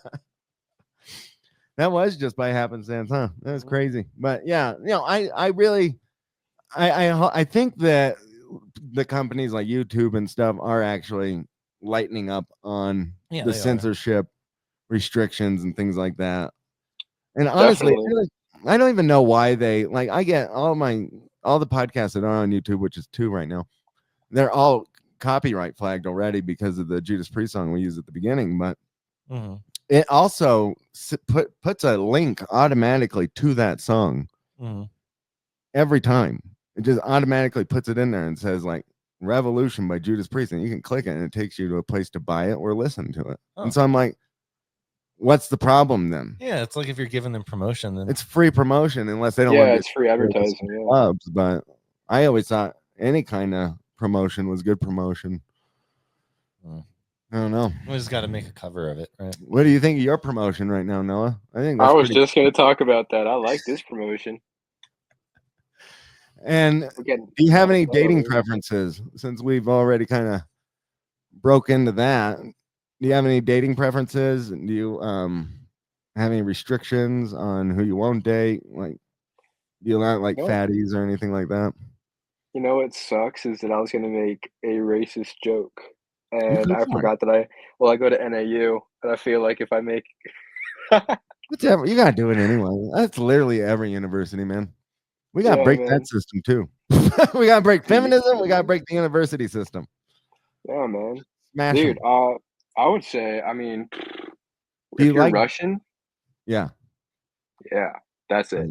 That was just by happenstance, huh? That was crazy. But yeah, you know, I really, I think that the companies like YouTube and stuff are actually lightening up on the censorship restrictions and things like that. And honestly, I don't even know why they like. I get all the podcasts that are on YouTube, which is 2 right now. They're all copyright flagged already because of the Judas Priest song we used at the beginning. But it also puts a link automatically to that song every time. It just automatically puts it in there and says like Revolution by Judas Priest, and you can click it and it takes you to a place to buy it or listen to it. And so I'm like, what's the problem then? Yeah, it's like if you're giving them promotion, then it's free promotion unless they don't. Yeah, it's free advertising. Clubs, but I always thought any kind of promotion was good promotion. I don't know. We just got to make a cover of it, right? What do you think of your promotion right now, Noah? I was just going to talk about that. I like this promotion. And do you have any dating preferences? Since we've already kind of broke into that, do you have any dating preferences? Do you have any restrictions on who you won't date? Like, do you not like fatties or anything like that? You know what sucks is that I was going to make a racist joke, and I forgot that I go to NAU, and I feel like if I make whatever, you gotta do it anyway. That's literally every university, man. We gotta break that system too. We gotta break feminism. We gotta break the university system. Yeah, man. Smash dude. them. I would say, I mean, if you're Russian, yeah, that's it.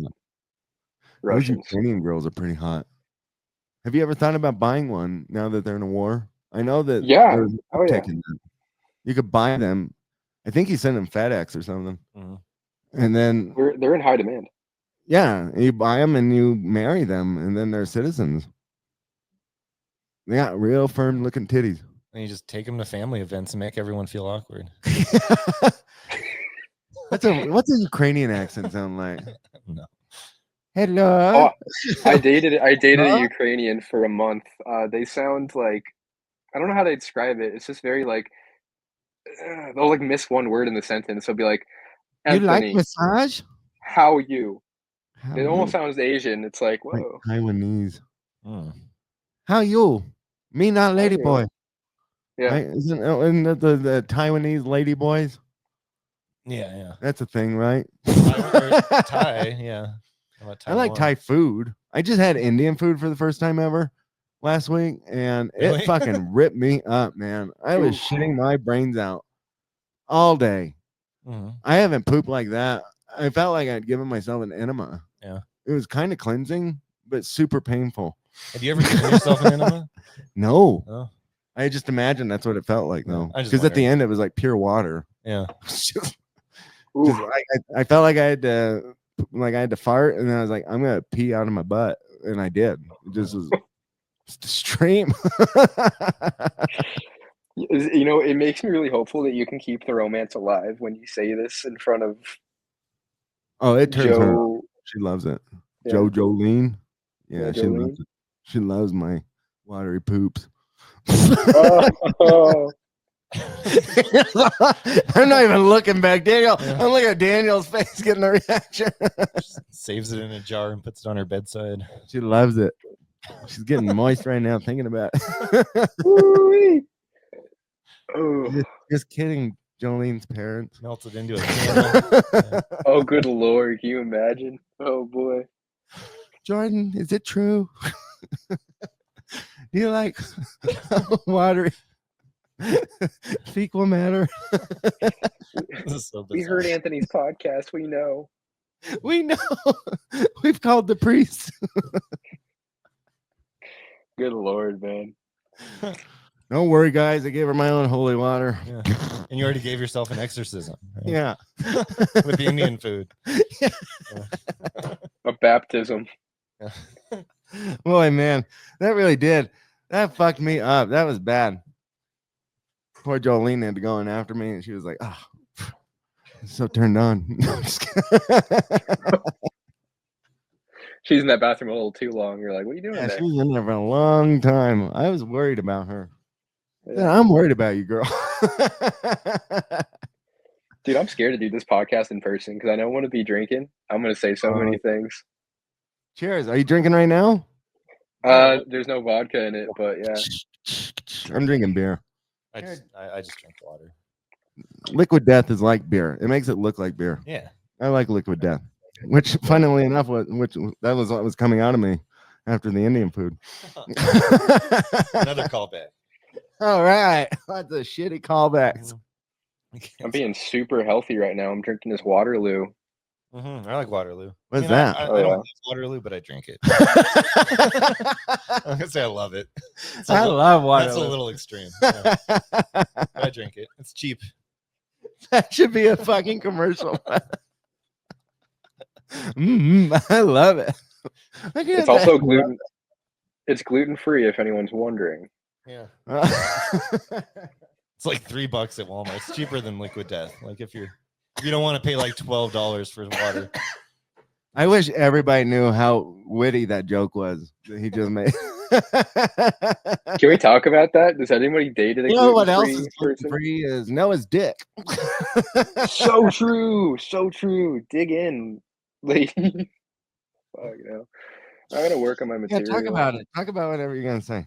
Those Ukrainian girls are pretty hot. Have you ever thought about buying one now that they're in a war? I know that. Yeah. You could buy them. I think he sent them FedEx or something. And then they're in high demand. Yeah, you buy them and you marry them, and then they're citizens. They got real firm looking titties. And you just take them to family events and make everyone feel awkward. What's a Ukrainian accent sound like? No. Hello. I dated a Ukrainian for a month. They sound like, I don't know how to describe it. It's just very like they'll like miss one word in the sentence. They'll be like, "You like massage? How you?" It almost sounds Asian. It's like, whoa. Like Taiwanese. How you? Me not lady boy. Yeah. Right? Isn't the Taiwanese lady boys? Yeah. That's a thing, right? Thai, yeah. I like Thai food. I just had Indian food for the first time ever last week, and it fucking ripped me up, man. I was shitting my brains out all day. I haven't pooped like that. I felt like I'd given myself an enema. Yeah. It was kind of cleansing, but super painful. Have you ever given yourself an enema? No. Oh. I just imagined that's what it felt like, though. Because at the end, it was like pure water. Yeah. Just, I felt like I had to fart, and then I was like, I'm gonna pee out of my butt, and I did. It just was just extreme. It makes me really hopeful that you can keep the romance alive when you say this in front of Oh, it turns her on. Joe. She loves it. Yeah. Jolene. Yeah, She loves Jolene. it. She loves my watery poops. Oh, I'm not even looking back, Daniel. I'm looking at Daniel's face, getting a reaction. Saves it in a jar and puts it on her bedside. She loves it. She's getting moist right now thinking about it. woo-wee. Oh. Just kidding, Jolene's parents. Melted into a candle. Oh, good Lord. Can you imagine? Oh, boy. Jordan, is it true? Do you like watery fecal matter? This is so We bizarre. heard Anthony's podcast. We know. We know. We've called the priest. Good Lord, man. Don't worry, guys. I gave her my own holy water. Yeah. And you already gave yourself an exorcism. Right? Yeah. With the Indian food. Yeah. A baptism. Boy, man, that really did. That fucked me up. That was bad. Poor Jolene had to go in after me, and she was like, "Oh, I'm so turned on." No, I'm just kidding. She's in that bathroom a little too long. You're like, what are you doing Yeah, there? she was in there for a long time. I was worried about her. Yeah. I'm worried about you, girl. Dude, I'm scared to do this podcast in person because I don't want to be drinking. I'm going to say so many things. Cheers. Are you drinking right now? There's no vodka in it, but yeah. I'm drinking beer. I just drink water. Liquid death is like beer. It makes it look like beer. Yeah. I like liquid death, which, funnily enough, that was what was coming out of me after the Indian food. Another callback. All right, that's a shitty callback. I'm being super healthy right now. I'm drinking this Waterloo. I like Waterloo. What's that? I don't like Waterloo, but I drink it. I'm gonna say I love it. I love Waterloo. That's a little extreme. Yeah. I drink it. It's cheap. That should be a fucking commercial. I love it. It's also gluten. It's gluten free, if anyone's wondering. Yeah. It's like $3 at Walmart. It's cheaper than Liquid Death. Like if you don't want to pay like $12 for water. I wish everybody knew how witty that joke was that he just made. Can we talk about that? Does anybody date a what else gluten-free is person? free is Noah's dick. So true. So true. Dig in, lady. Fuck, you know. I'm gonna work on my material. Talk about it. Talk about whatever you're gonna say.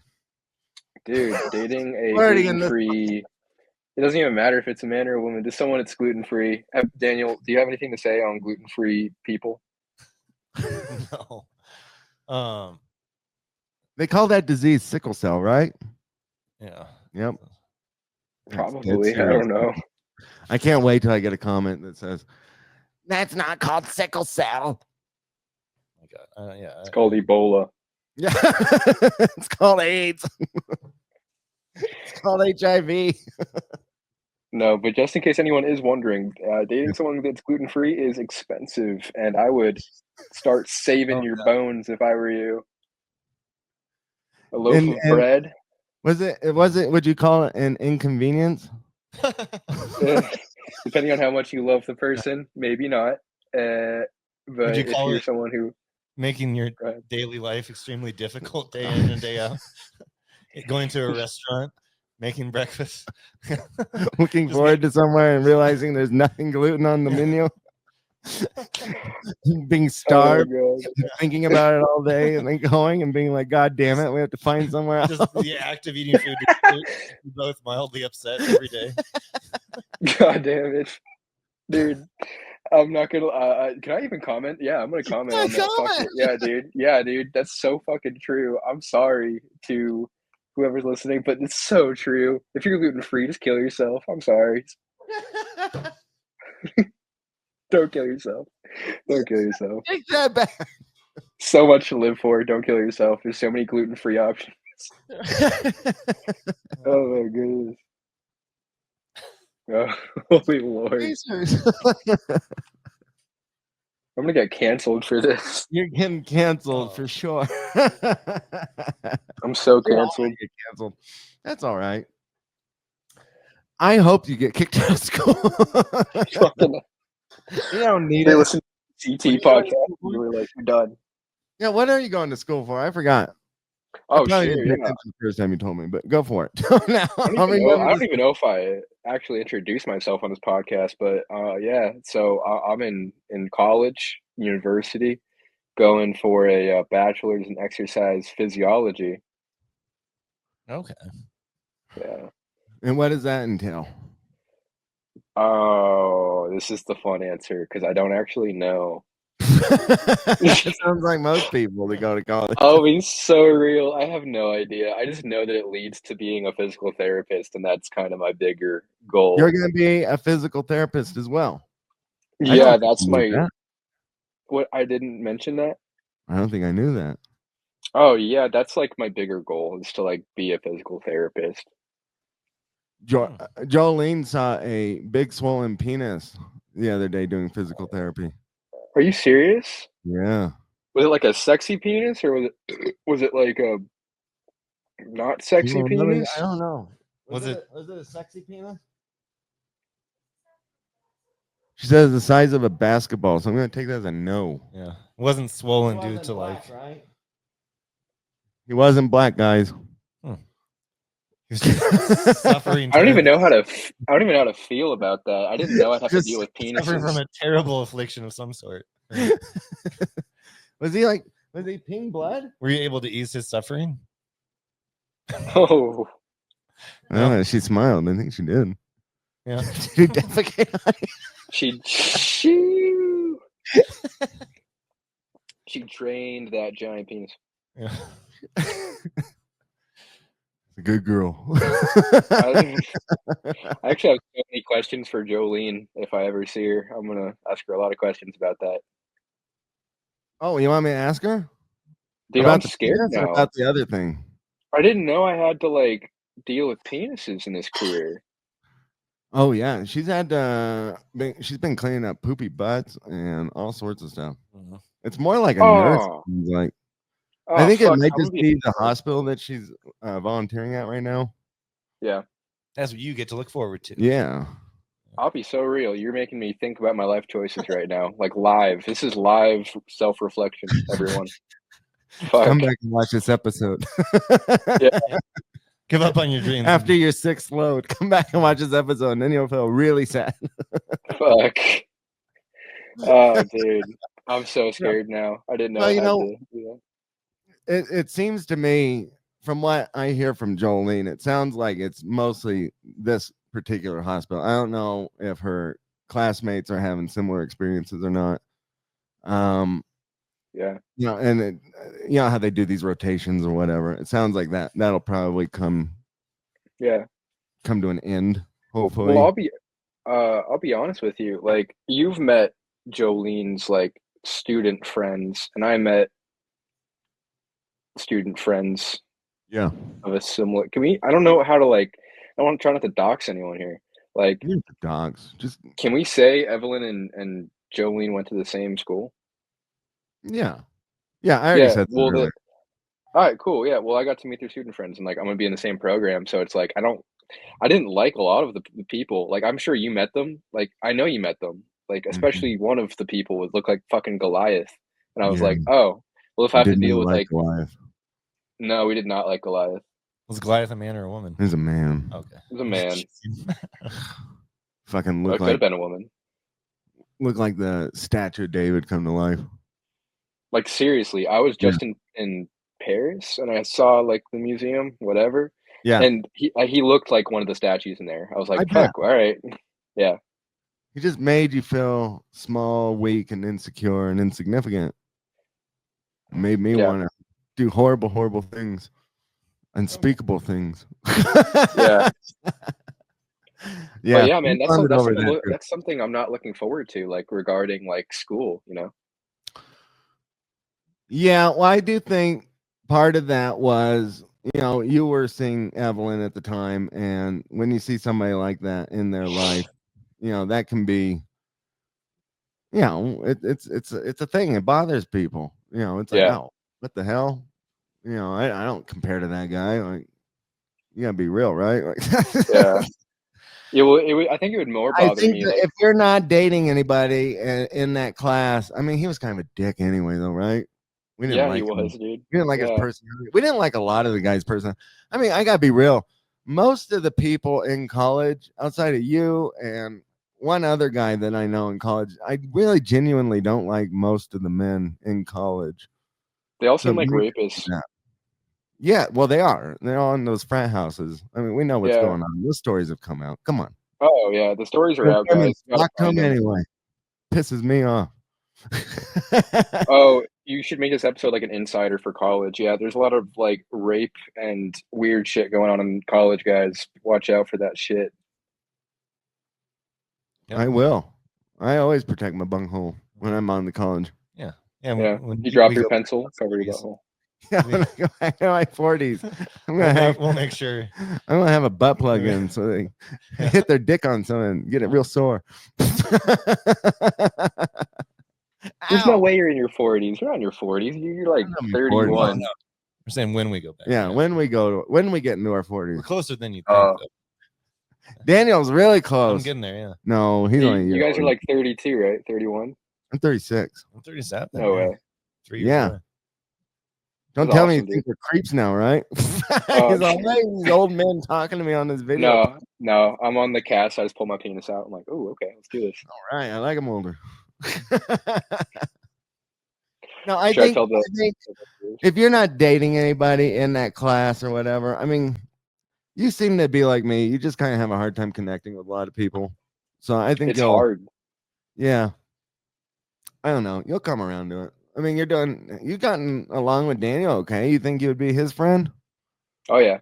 Dude, dating a gluten-free. It doesn't even matter if it's a man or a woman. Just someone that's gluten-free. Daniel, do you have anything to say on gluten-free people? No. They call that disease sickle cell, right? Yeah. Yep. Probably. I don't know. I can't wait till I get a comment that says, "That's not called sickle cell." Oh my God. Yeah. It's called Ebola. Yeah. It's called AIDS. It's called HIV. No, but just in case anyone is wondering, dating someone that's gluten-free is expensive, and I would start saving your bones if I were you. A loaf of bread. Was it? Would you call it an inconvenience? Depending on how much you love the person, maybe not. But if you're someone who making your daily life extremely difficult day in and day out, going to a restaurant, making breakfast, looking forward to somewhere and realizing there's nothing gluten on the menu. Being starved, thinking about it all day, and then going and being like, "God damn it, we have to find somewhere else." Just the act of eating food, you're both mildly upset every day. God damn it, dude! I'm not gonna. Can I even comment? Yeah, I'm gonna comment on that. Yeah, dude, that's so fucking true. I'm sorry to whoever's listening, but it's so true. If you're gluten free, just kill yourself. I'm sorry. Don't kill yourself. Don't kill yourself. Take that back. So much to live for. Don't kill yourself. There's so many gluten-free options. Oh my goodness. Oh, holy Lord. Pacers. I'm gonna get canceled for this. You're getting canceled for sure. I'm so We all wanna canceled. get canceled. That's all right. I hope you get kicked out of school. Fucking, You don't need they it. listen to What are CT you going to podcast. school You for? were like, we're done. Yeah, what are you going to school for? I forgot. I Oh, probably sure, didn't pay yeah. attention the first time you told me, but go for it. Now I I'll remember don't this. even know if I actually introduced myself on this podcast, but yeah. So I'm in college, university, going for a bachelor's in exercise physiology. Okay. Yeah. And what does that entail? Oh, this is the fun answer because I don't actually know. It sounds like most people that go to college. I'll be so real. I have no idea. I just know that it leads to being a physical therapist, and that's kind of my bigger goal. You're going to be a physical therapist as well. I Yeah, don't think that's you knew my that. what I didn't mention that. I don't think I knew that. Oh yeah, that's like my bigger goal is to like be a physical therapist. Jolene saw a big swollen penis the other day doing physical therapy. Are you serious? Yeah. Was it like a sexy penis or was it like a not sexy penis? I don't know. Was it a sexy penis? She says the size of a basketball, so I'm going to take that as a no. Yeah. It wasn't swollen due to like right? He wasn't black, guys. he was just suffering. I don't even know how to feel about that. I didn't know I'd have to Just deal with Suffering from penises. a terrible affliction of some sort. Was he pink blood? Were you able to ease his suffering? Oh, I don't know. She smiled. I think she did. Yeah. Did you defecate on you? she drained that giant penis. Yeah. A good girl. I actually have so many questions for Jolene. If I ever see her, I'm gonna ask her a lot of questions about that. Oh, you want me to ask her? Dude, About I'm the scared penis or now. about the other thing? I didn't know I had to like deal with penises in this career. Oh yeah, she's been cleaning up poopy butts and all sorts of stuff. Mhm. It's more like a nurse. Oh, Like oh I think it fuck, might I'm just gonna be be the hospital that she's volunteering at right now. yeah. That's what you get to look forward to. Yeah. I'll be so real. You're making me think about my life choices right now. Like live. This is live self-reflection, everyone. Fuck. Come back and watch this episode. Yeah. Give up on your dreams. After your sixth load, come back and watch this episode, and then you'll feel really sad. Fuck. Oh, dude. I'm so scared now. I didn't know Well, I you had know, to do that. it seems to me, from what I hear from Jolene, it sounds like it's mostly this particular hospital. I don't know if her classmates are having similar experiences or not. Yeah. And you know how they do these rotations or whatever. It sounds like that'll probably come Yeah. to an end, hopefully. Well, I'll be honest with you. Like you've met Jolene's like student friends, and I met student friends Yeah. of a similar. I don't know how to like. I want to try not to dox anyone here. Like, Dogs. Just can we say Evelyn and Jolene went to the same school? yeah. I already Yeah. said that Well, earlier. all right, cool. Yeah. Well, I got to meet their student friends, and like I'm gonna be in the same program, so it's like I didn't like a lot of the people. Like I'm sure you met them. Like I know you met them. Like especially one of the people would look like fucking Goliath, and I was Yeah. like, oh, well, if I have to Didn't deal you with like, Goliath? no, we did not like Goliath. Was Goliath a man or a woman? He's a man. Okay. It was a man. Fucking Well, it could have been a woman. look like the statue of David come to life. Like seriously, I was just in Paris, and I saw like the museum, whatever. Yeah. And he looked like one of the statues in there. I was like, I bet. fuck, all right, yeah. He just made you feel small, weak, and insecure and insignificant. Made me want to do horrible, horrible things, unspeakable things. Yeah. Yeah. But yeah, man, That's that's something I'm not looking forward to, like regarding like school, you know? Yeah, well, I do think part of that was, you were seeing Evelyn at the time, and when you see somebody like that in their life, that can be, it's a thing. It bothers people. It's like, Yeah. oh, what the hell? I don't compare to that guy. Like, you gotta be real, right? Like, Yeah. I think it would more I bother think me that like if you're not dating anybody in that class, I mean, he was kind of a dick anyway, though, right? We didn't yeah, he like him. was, dude. We didn't like his Yeah. personality. We didn't like a lot of the guy's person. I mean, I gotta be real. Most of the people in college, outside of you and one other guy that I know in college, I really genuinely don't like most of the men in college. They all So seem like maybe rapists. that. Yeah, well, they are. They're all in those frat houses. I mean, we know what's Yeah. going on. Those stories have come out. Come on. Oh yeah, the stories are out, guys. Women You gotta talk to find him them. anyway. Pisses me off. Oh, you should make this episode like an insider for college. Yeah, there's a lot of like rape and weird shit going on in college, guys. Watch out for that shit. Yep. I will. I always protect my bunghole when I'm on the college. Yeah. Yeah. When You drop we your go pencil, cover your 40s, butthole. Yeah, when I go back to my 40s, we'll make sure. I'm gonna have a butt plug in so they hit their dick on something and get it real sore. There's no Ow. way you're in your 40s. You're not in your 40s. You're like I'm in my 40s. 31. No. We're saying when we go back. Yeah, when we get into our 40s. We're closer than you think. Though. Daniel's really I'm close. getting there. Yeah. No, he's only a You year guys are older. like 32, right? 31? I'm 36. I'm 37. No yeah. way. 3 Yeah. or 4. Don't That's tell me awesome, you think dude. we're creeps now, right? Oh, He's like, hey, these old men talking to me on this video. No. I'm on the cast. I just pull my penis out. I'm like, oh, okay, let's do this. All right, I like him older. No, I Should I think tell the? if you're not dating anybody in that class or whatever, I mean, you seem to be like me. You just kind of have a hard time connecting with a lot of people. So I think It's hard. yeah. I don't know. You'll come around to it. I mean, you've gotten along with Daniel, okay? You think you would be his friend? Oh yeah.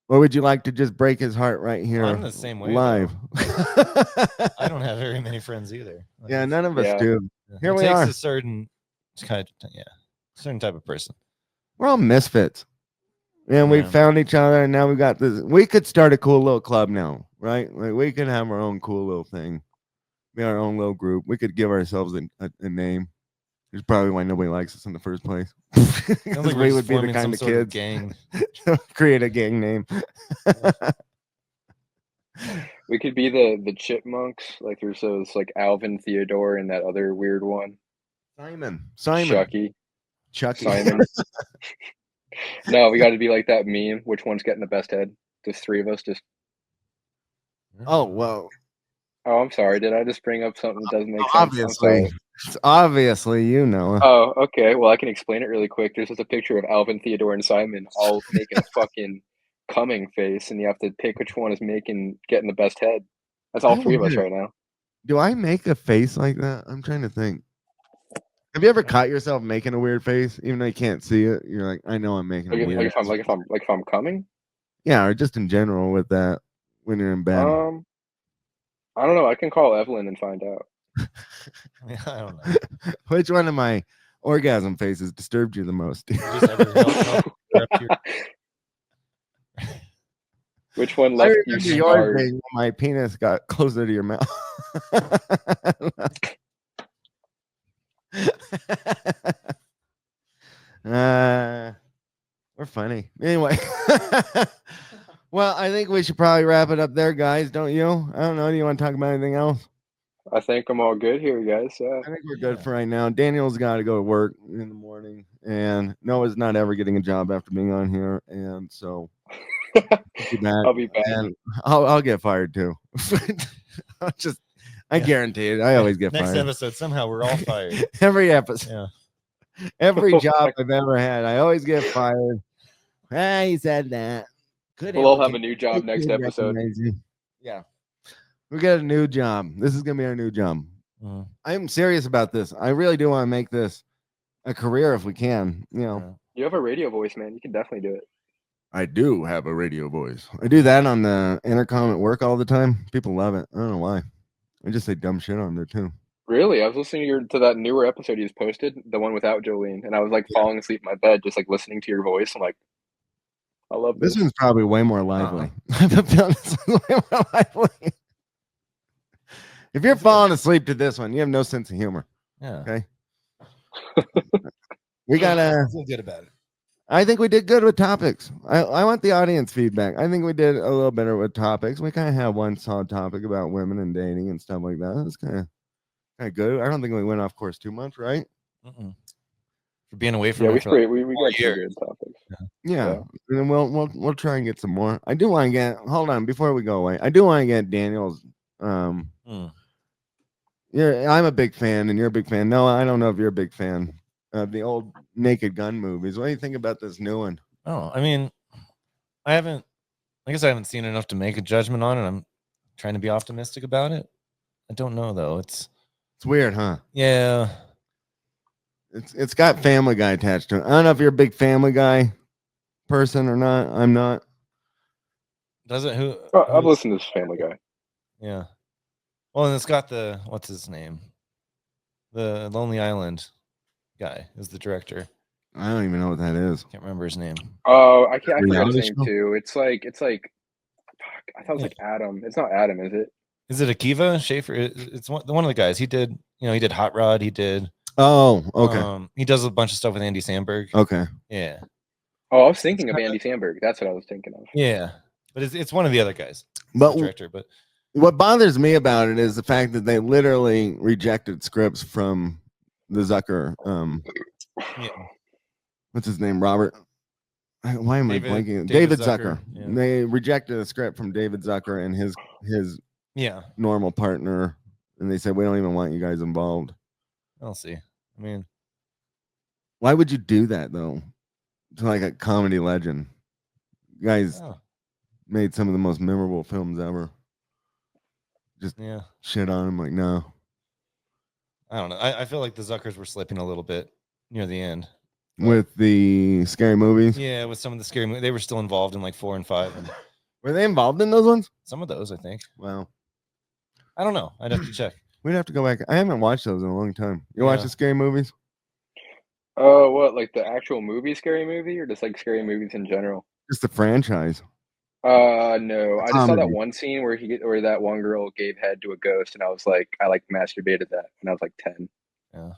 Or would you like to just break his heart right here? I'm the same way, live. I don't have very many friends either. Like, Yeah, none of us Yeah. do. Here it we takes are. a certain certain type of person. We're all misfits. And we Yeah. found each other, and now we got this. We could start a cool little club now, right? Like we could have our own cool little thing, be our own little group. We could give ourselves a name. It's probably why nobody likes us in the first place. Because we would be the kind of kids gang. create a gang name. We could be the chipmunks. Like there's those like Alvin, Theodore, and that other weird one. Simon, Chucky. Simon. No, we got to be like that meme. Which one's getting the best head? Just three of us. Just. Oh well. Oh, I'm sorry. Did I just bring up something that doesn't make sense? Obviously, it's obviously you know. Oh, okay. Well, I can explain it really quick. There's just a picture of Alvin, Theodore, and Simon all making a fucking coming face, and you have to pick which one is getting the best head. That's all three of us right now. Do I make a face like that? I'm trying to think. Have you ever caught yourself making a weird face, even though you can't see it? You're like, I know I'm making a weird. If I'm coming. Yeah, or just in general with that when you're in bed. I don't know. I can call Evelyn and find out. I don't know. Which one of my orgasm faces disturbed you the most? Which one left you scarred? Yours, my penis got closer to your mouth. We're funny. Anyway. Well, I think we should probably wrap it up there, guys. Don't you? I don't know. Do you want to talk about anything else? I think I'm all good here, guys. Yeah. I think we're good for right now. Daniel's got to go to work in the morning, and Noah's not ever getting a job after being on here, and so I'll be back. And I'll get fired too. I guarantee it. I always get Next fired. Next episode, somehow we're all fired. Every episode. Yeah. Every job I've ever had, I always get fired. He said that. We'll all have a new job next episode. Yeah. We got a new job. This is going to be our new job. I'm serious about this. I really do want to make this a career if we can. You know. You have a radio voice, man. You can definitely do it. I do have a radio voice. I do that on the intercom at work all the time. People love it. I don't know why. I just say dumb shit on there too. Really? I was listening to that newer episode you just posted, the one without Jolene, and I was like falling asleep in my bed, just like listening to your voice. I'm like, I love This this. one's probably way more lively. I have a feeling this one's way more lively. If you're falling asleep to this one, you have no sense of humor. Yeah. Okay. We gotta. Feel good about it. I think we did good with topics. I want the audience feedback. I think we did a little better with topics. We kind of had one solid topic about women and dating and stuff like that. It's kind of good. I don't think we went off course too much, right? For being away from Yeah, it for we like 4 got some years. good topics. Yeah. Yeah. And then we'll try and get some more. I do want to get. Hold on, before we go away, I do want to get Daniel's. I'm a big fan, and you're a big fan. No, I don't know if you're a big fan of the old Naked Gun movies. What do you think about this new one? Oh, I mean, I guess I haven't seen enough to make a judgment on it. I'm trying to be optimistic about it. I don't know though. It's weird, huh? Yeah. It's got Family Guy attached to it. I don't know if you're a big Family Guy person or not. I'm not. Does it? I've listened to Family Guy. Yeah. Well, and it's got what's his name? The Lonely Island guy is the director. I don't even know what that is. Can't remember his name. Oh, I forgot his Reality name show? too. It's like fuck, I thought it was like Adam. It's not Adam, is it? Is it Akiva Schaffer? It's one of the guys. He did Hot Rod. He did. Oh, okay. He does a bunch of stuff with Andy Samberg. Okay. Yeah. Oh, I was thinking of Andy Samberg. That's what I was thinking of. Yeah, but it's one of the other guys. But the director. But what bothers me about it is the fact that they literally rejected scripts from the Zucker. Yeah. What's his name? Robert. Why am I blanking? David Zucker. Yeah. They rejected a script from David Zucker and his normal partner, and they said we don't even want you guys involved. I'll see. I mean, why would you do that though? To like a comedy legend, you guys made some of the most memorable films ever. Just shit on him like no. I don't know. I feel like the Zuckers were slipping a little bit near the end. With the scary movies? Yeah, with some of the scary movies. They were still involved in like 4 and 5. And were they involved in those ones? Some of those, I think. Wow. I don't know. I'd have to check. We'd have to go back. I haven't watched those in a long time. You watch the scary movies? What, like the actual movie Scary Movie, or just like scary movies in general? Just the franchise. No. I just saw that one scene where that one girl gave head to a ghost, and I was like, I like masturbated that when I was like 10. Yeah.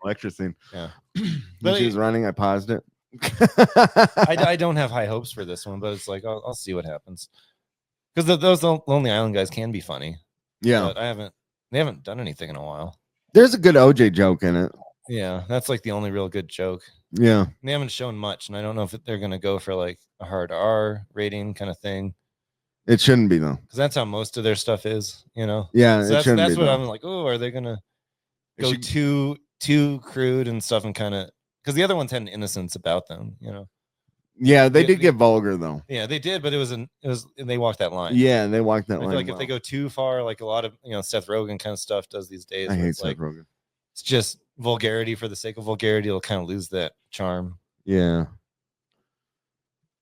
Lecture scene. Yeah. When she was running, I paused it. I don't have high hopes for this one, but it's like I'll see what happens. Because those Lonely Island guys can be funny. Yeah. But they haven't done anything in a while. There's a good OJ joke in it. Yeah, that's like the only real good joke. Yeah. And they haven't shown much, and I don't know if they're going to go for like a hard R rating kind of thing. It shouldn't be though. Because that's how most of their stuff is, Yeah, so that's what I'm like, oh, are they going to go too crude and stuff, and kind of, because the other ones had an innocence about them, Yeah, they did get vulgar though. Yeah, they did, but they walked that line. Yeah, they walked that line. I feel like if they go too far, like a lot of Seth Rogen kind of stuff does these days. I hate Seth Seth Rogen. It's just vulgarity for the sake of vulgarity. It'll kind of lose that charm. Yeah.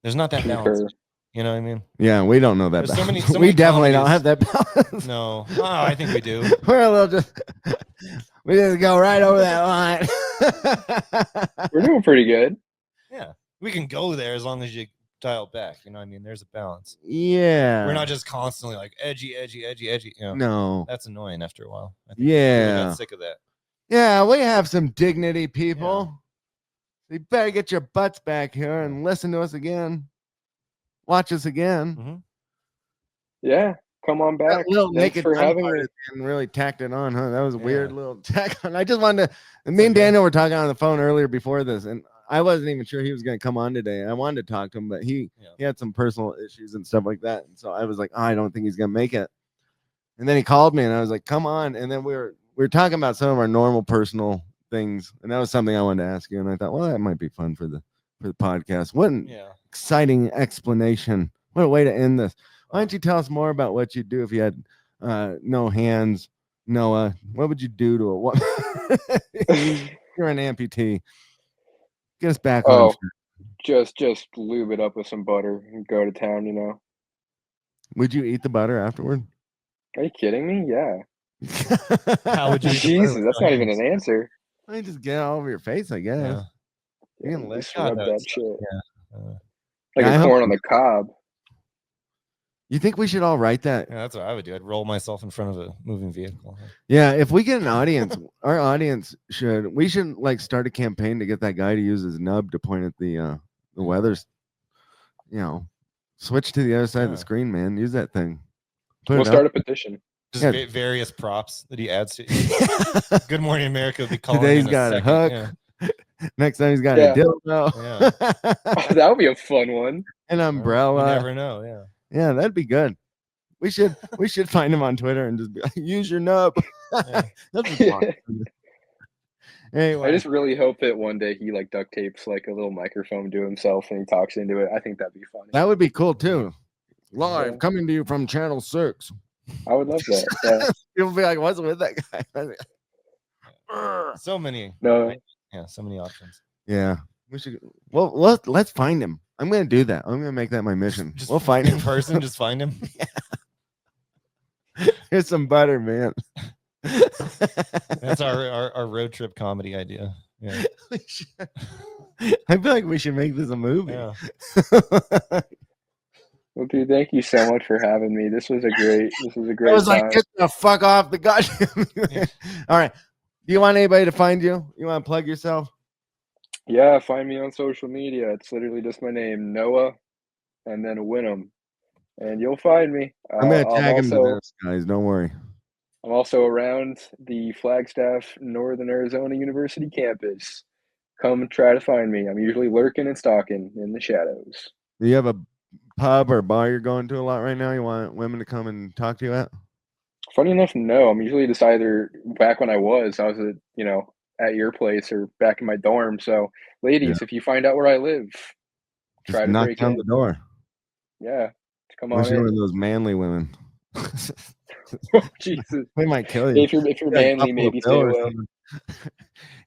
There's not that balance. You know what I mean? Yeah, we don't know that. So we definitely don't have that balance. No, I think we do. We're a little we just go right over that line. We're doing pretty good. Yeah, we can go there as long as you dial back. You know what I mean? There's a balance. Yeah. We're not just constantly like edgy. No. That's annoying after a while. I think yeah. I got sick of that. Yeah, we have some dignity, people. Yeah. You better get your butts back here and listen to us again. Watch us again. Mm-hmm. Yeah, come on back. Thanks for having me. And really tacked it on, huh? That was a weird little tack on. I just wanted to. Me and Daniel were talking on the phone earlier before this, and I wasn't even sure he was going to come on today. I wanted to talk to him, but he had some personal issues and stuff like that, and so I was like, I don't think he's going to make it. And then he called me, and I was like, come on. And then we were talking about some of our normal personal things, and that was something I wanted to ask you. And I thought, well, that might be fun for the podcast. What an exciting explanation! What a way to end this. Why don't you tell us more about what you'd do if you had no hands, Noah? What would you do to it? You're an amputee. Get us back on. Just lube it up with some butter and go to town. Would you eat the butter afterward? Are you kidding me? Yeah. How would you? Jesus, that's not even an answer. I just get it all over your face, I guess. You can lick. Just God, rub no, that it's- shit. Yeah. Like Yeah, I a hope- corn on the cob. You think we should all write that? Yeah, that's what I would do. I'd roll myself in front of a moving vehicle. Yeah, if we get an audience, our audience should like start a campaign to get that guy to use his nub to point at the weather's, switch to the other side of the Yeah. screen, man. Use that thing. Put We'll it start up. a petition. Just Yeah. various props that he adds to. Good Morning America will be calling Today's in a got a second. hook. Yeah. Next time he's got Yeah. a dildo. Yeah. Oh, that would be a fun one. An You umbrella. never know. Yeah. Yeah, that'd be good. We should find him on Twitter and just be like, use your nub. Yeah. That'd be fun. Anyway. I just really hope that one day he like duct tapes like a little microphone to himself and he talks into it. I think that'd be funny. That would be cool too. Live Yeah. coming to you from Channel 6. I would love that. Yeah. People be like, what's with that guy? So many. No. Yeah. So many options. Yeah. We should let's find him. I'm gonna do that. I'm gonna make that my mission. Just We'll find in him. person. Just find him. Here's some butter, man. That's our road trip comedy idea. Yeah. I feel like we should make this a movie. Yeah. Well, dude, thank you so much for having me. This was a great I was time. like, get the fuck off the goddamn. All right. Do you want anybody to find you? You want to plug yourself? Yeah, find me on social media. It's literally just my name, Noah, and then Winham, and you'll find me. I'm gonna tag him to this, guys. Don't worry. I'm also around the Flagstaff Northern Arizona University campus. Come try to find me. I'm usually lurking and stalking in the shadows. Do you have a pub or bar you're going to a lot right now? You want women to come and talk to you at? Funny enough, no. I'm usually just either back when I was at your place or back in my dorm. So, ladies, if you find out where I live, try Just to knock break down in. the door. Yeah, come Unless on you're one in. of those manly women. Oh, Jesus. We might kill you. If you're Like manly, Buffalo maybe Bill stay or away. something.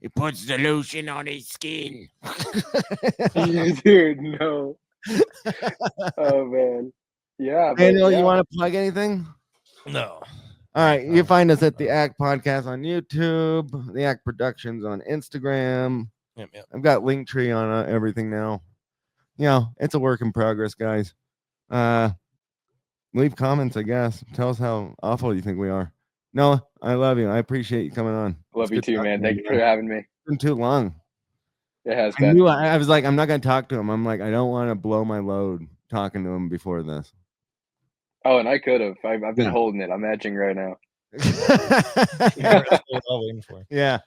He puts the lotion on his skin. Dude, no. Oh man. Yeah. but Daniel, yeah. you want to plug anything? No. All right, you find us at the Act Podcast on YouTube, the Act Productions on Instagram. Yep, yep. I've got Linktree on everything now. It's a work in progress, guys. Leave comments, I guess. Tell us how awful you think we are. Noah, I love you. I appreciate you coming on. Love It's you good too, talking man. to Thank you for having me. It's been too long. It has I been. knew I was like, I'm not going to talk to him. I'm like, I don't want to blow my load talking to him before this. Oh, and I could have. I've been Yeah. holding it. I'm edging right now. That's what I'm waiting for. Yeah.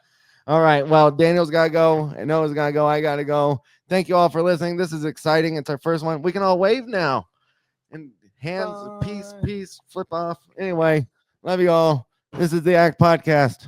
All right. Well, Daniel's got to go. And Noah's got to go. I got to go. Thank you all for listening. This is exciting. It's our first one. We can all wave now. And hands, Bye. peace, flip off. Anyway, love you all. This is the Act Podcast.